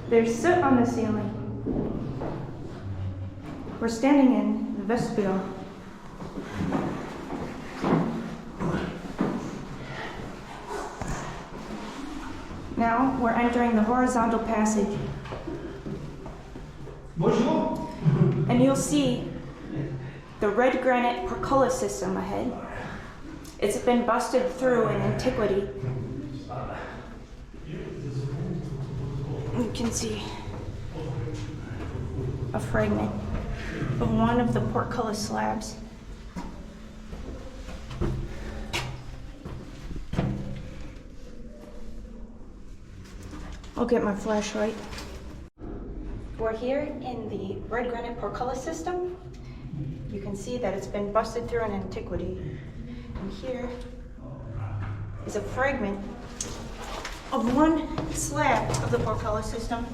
There's soot on the ceiling. We're standing in the vestibule. Now we're entering the horizontal passage. Bonjour. And you'll see the red granite portcullis system ahead. It's been busted through in antiquity. You can see a fragment of one of the portcullis slabs. I'll get my flashlight. We're here in the red granite portcullis system. You can see that it's been busted through in antiquity. And here is a fragment of one slab of the portcullis system.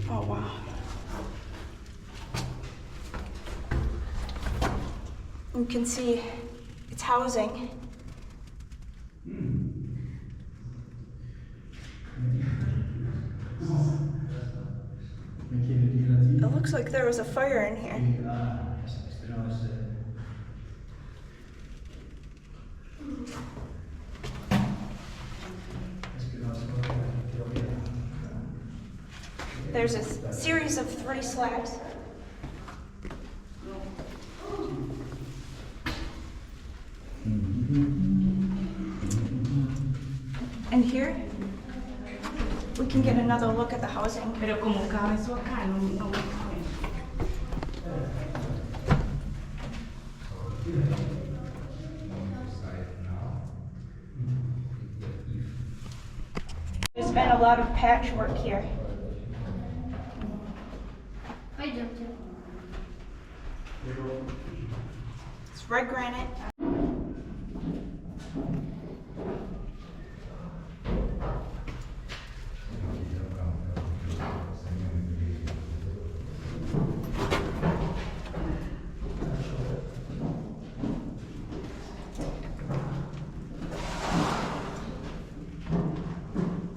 Oh wow. You can see its housing. It looks like there was a fire in here. There's a series of 3 slabs. And here, we can get another look at the housing. There's been a lot of patchwork here. It's red granite.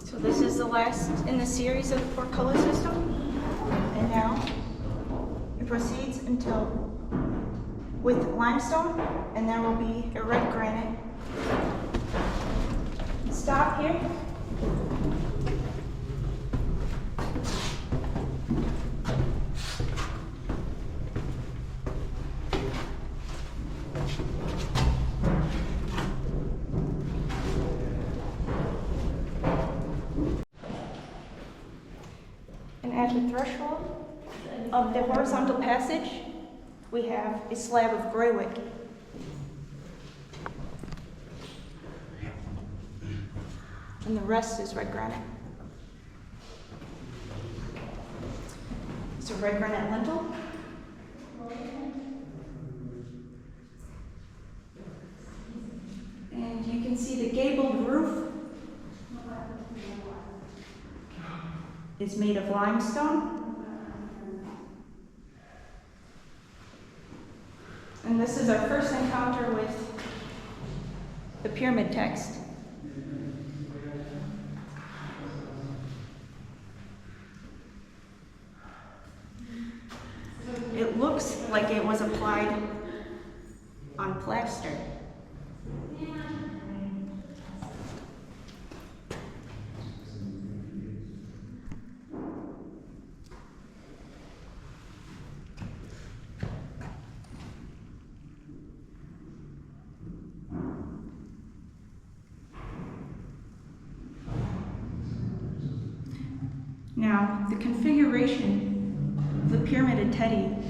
So this is the last in the series of the portcullis system. And now it proceeds until with limestone, and there will be a red granite. Stop here. And at the threshold of the horizontal passage, we have a slab of greywick. And the rest is red granite. It's a red granite lintel. And you can see the gabled roof is made of limestone. And this is our first encounter with the pyramid text. It looks like it was applied on plaster. Now, the configuration of the pyramid at Teti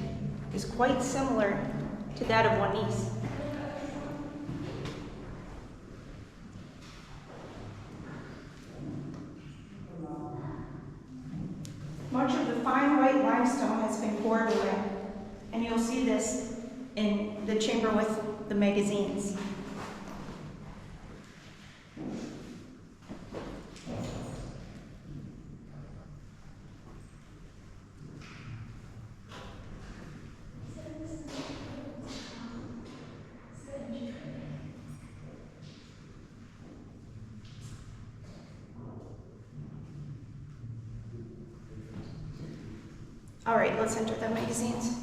is quite similar to that of Wanis. Much of the fine white limestone has been poured away, and you'll see this in the chamber with the magazines. All right, let's enter the magazines.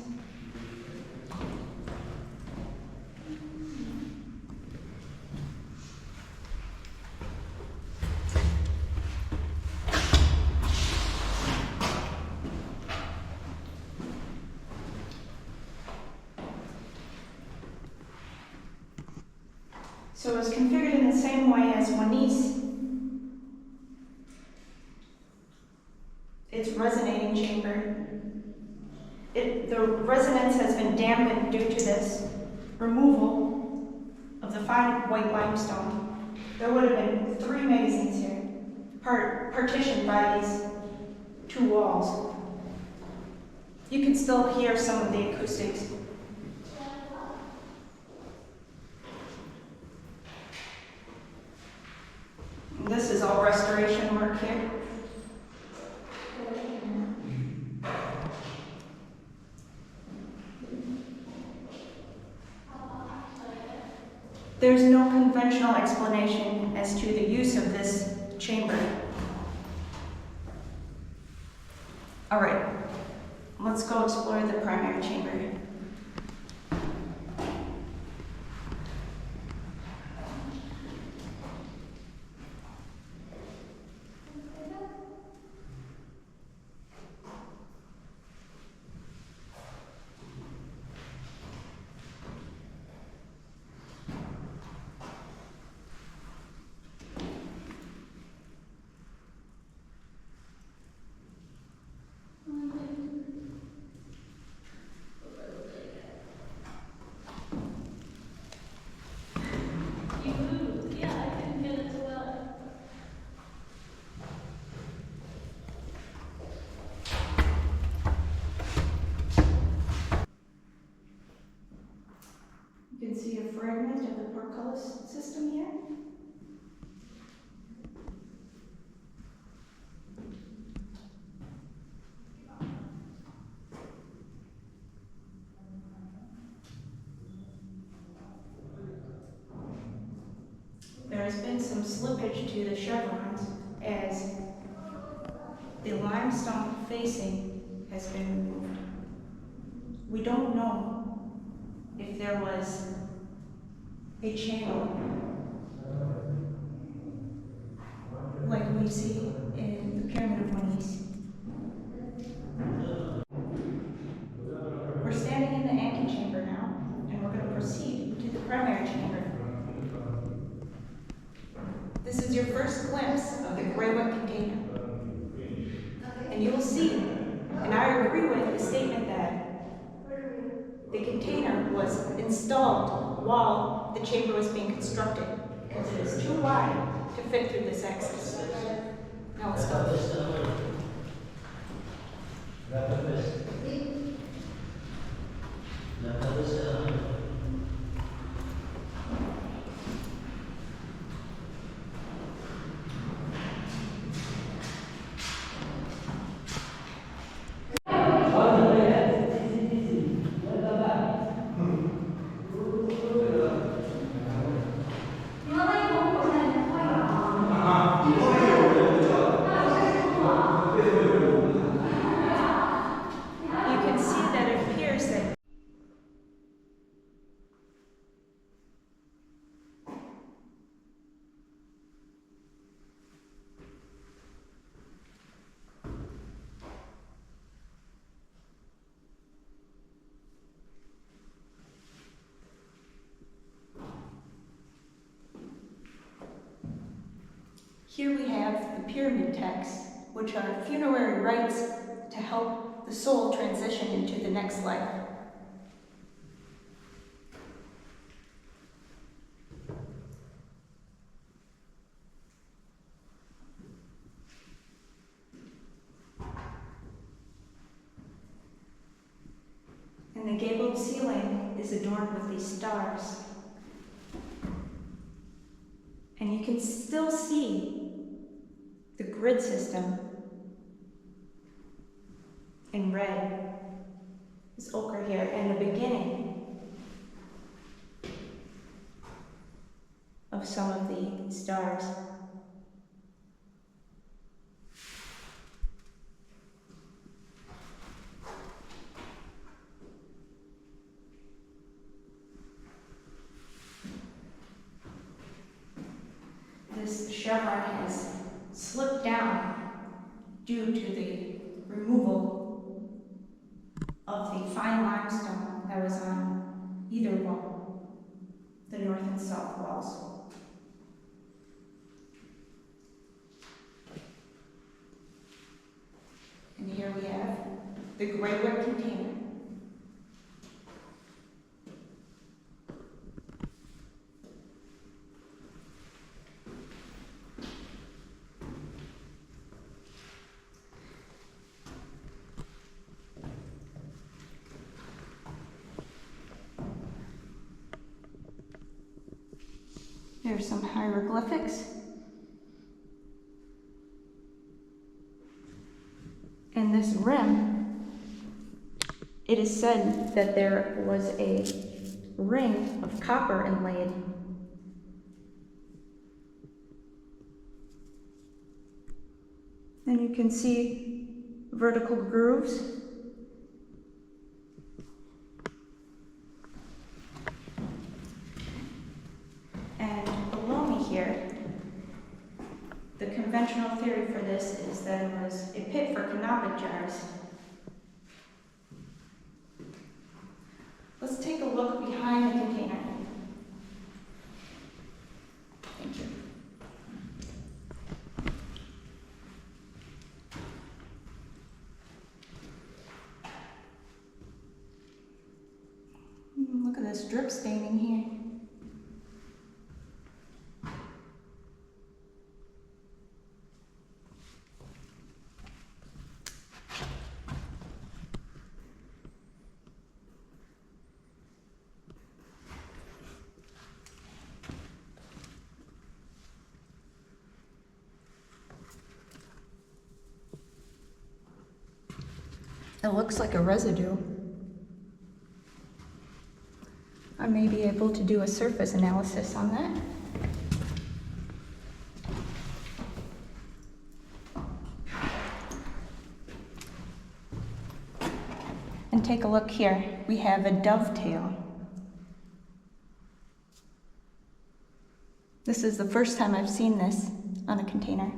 So it's configured in the same way as Wanis. It's resonating chamber. The resonance has been dampened due to this removal of the fine white limestone. There would have been 3 magazines here, partitioned by these 2 walls. You can still hear some of the acoustics. And this is all restoration work here. There's no conventional explanation as to the use of this chamber. All right, let's go explore the primary chamber. You can see a fragment of the portcullis system here. There has been some slippage to the chevrons as the limestone facing has been removed. We don't know if there was a channel like we see in the Pyramid of Wanis. We're standing in the Ankh chamber now, and we're going to proceed to the primary chamber. This is your first glimpse of the gray wet container. And you will see, and I agree with the statement that the container was installed while the chamber was being constructed because it is too wide to fit through this access. Now let's go. pyramid texts, which are funerary rites to help the soul transition into the next life. And the gabled ceiling is adorned with these stars. And you can still see the grid system in red, this ochre here, and the beginning of some of the stars. This chevron has slipped down due to the removal of the fine limestone that was on either wall, the north and south walls. And here we have the gray wood container. There's some hieroglyphics. And this rim, it is said that there was a ring of copper inlaid. And you can see vertical grooves. The conventional theory for this is that it was a pit for canopic jars. Let's take a look behind the container. Thank you. Look at this drip staining here. It looks like a residue. I may be able to do a surface analysis on that. And take a look here. We have a dovetail. This is the first time I've seen this on a container.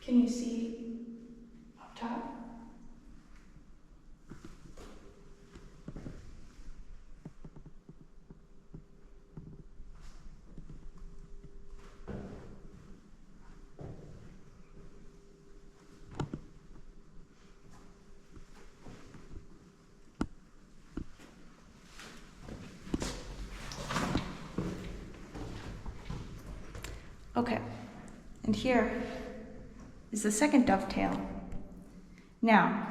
Can you see up top? Okay, and here is the second dovetail. Now,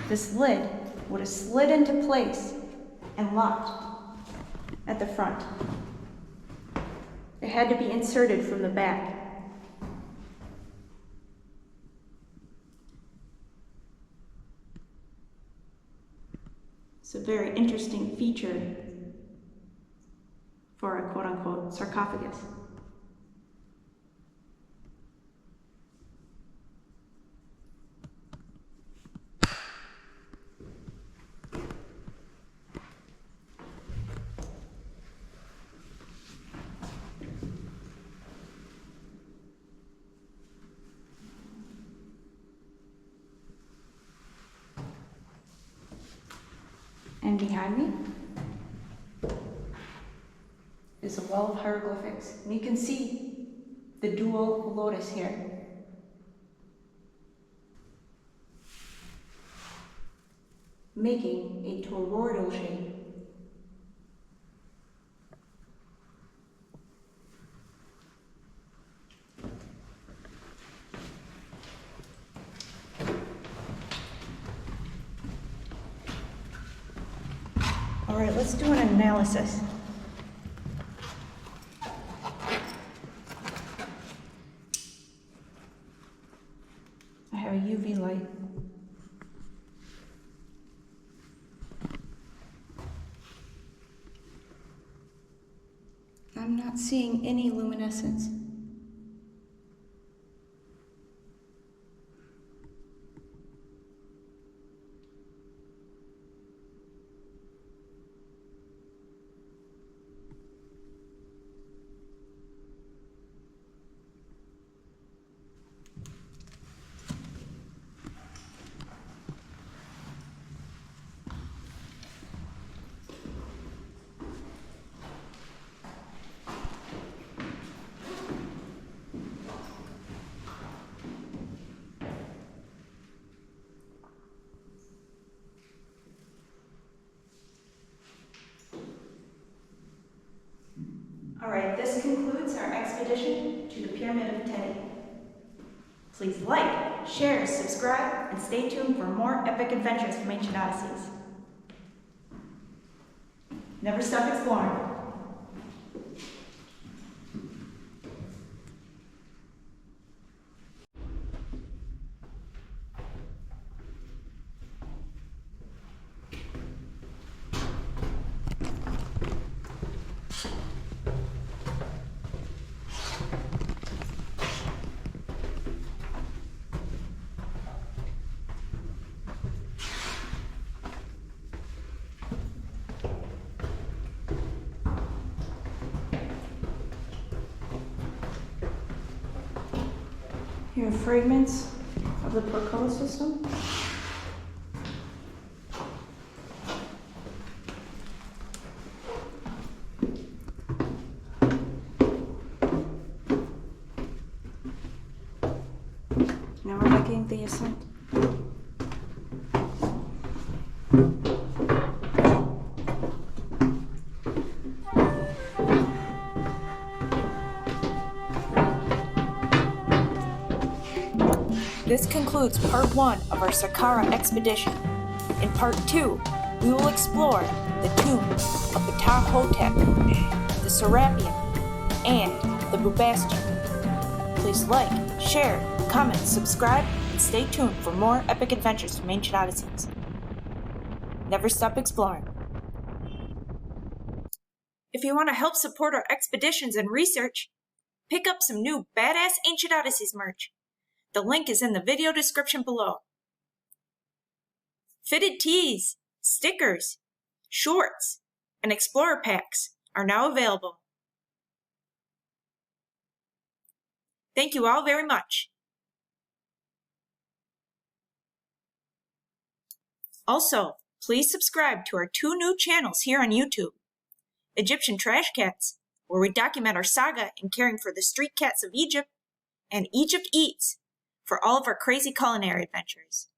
this lid would have slid into place and locked at the front. It had to be inserted from the back. It's a very interesting feature for a quote-unquote sarcophagus. And behind me is a wall of hieroglyphics. And you can see the dual lotus here. Making a toroidal shape. All right, let's do an analysis. I have a UV light. I'm not seeing any luminescence. Alright, this concludes our expedition to the Pyramid of Teti. Please like, share, subscribe, and stay tuned for more epic adventures from Ancient Odysseys. Never stop exploring. Here are fragments of the portcullis system. Now we're making the ascent. This concludes part 1 of our Saqqara expedition. In part 2, we will explore the tomb of Ptahhotep, the Serapeum, and the Bubasteion. Please like, share, comment, subscribe, and stay tuned for more epic adventures from Ancient Odysseys. Never stop exploring. If you want to help support our expeditions and research, pick up some new badass Ancient Odysseys merch. The link is in the video description below. Fitted tees, stickers, shorts, and explorer packs are now available. Thank you all very much. Also, please subscribe to our 2 new channels here on YouTube. Egyptian Trash Cats, where we document our saga in caring for the street cats of Egypt, and Egypt Eats, for all of our crazy culinary adventures.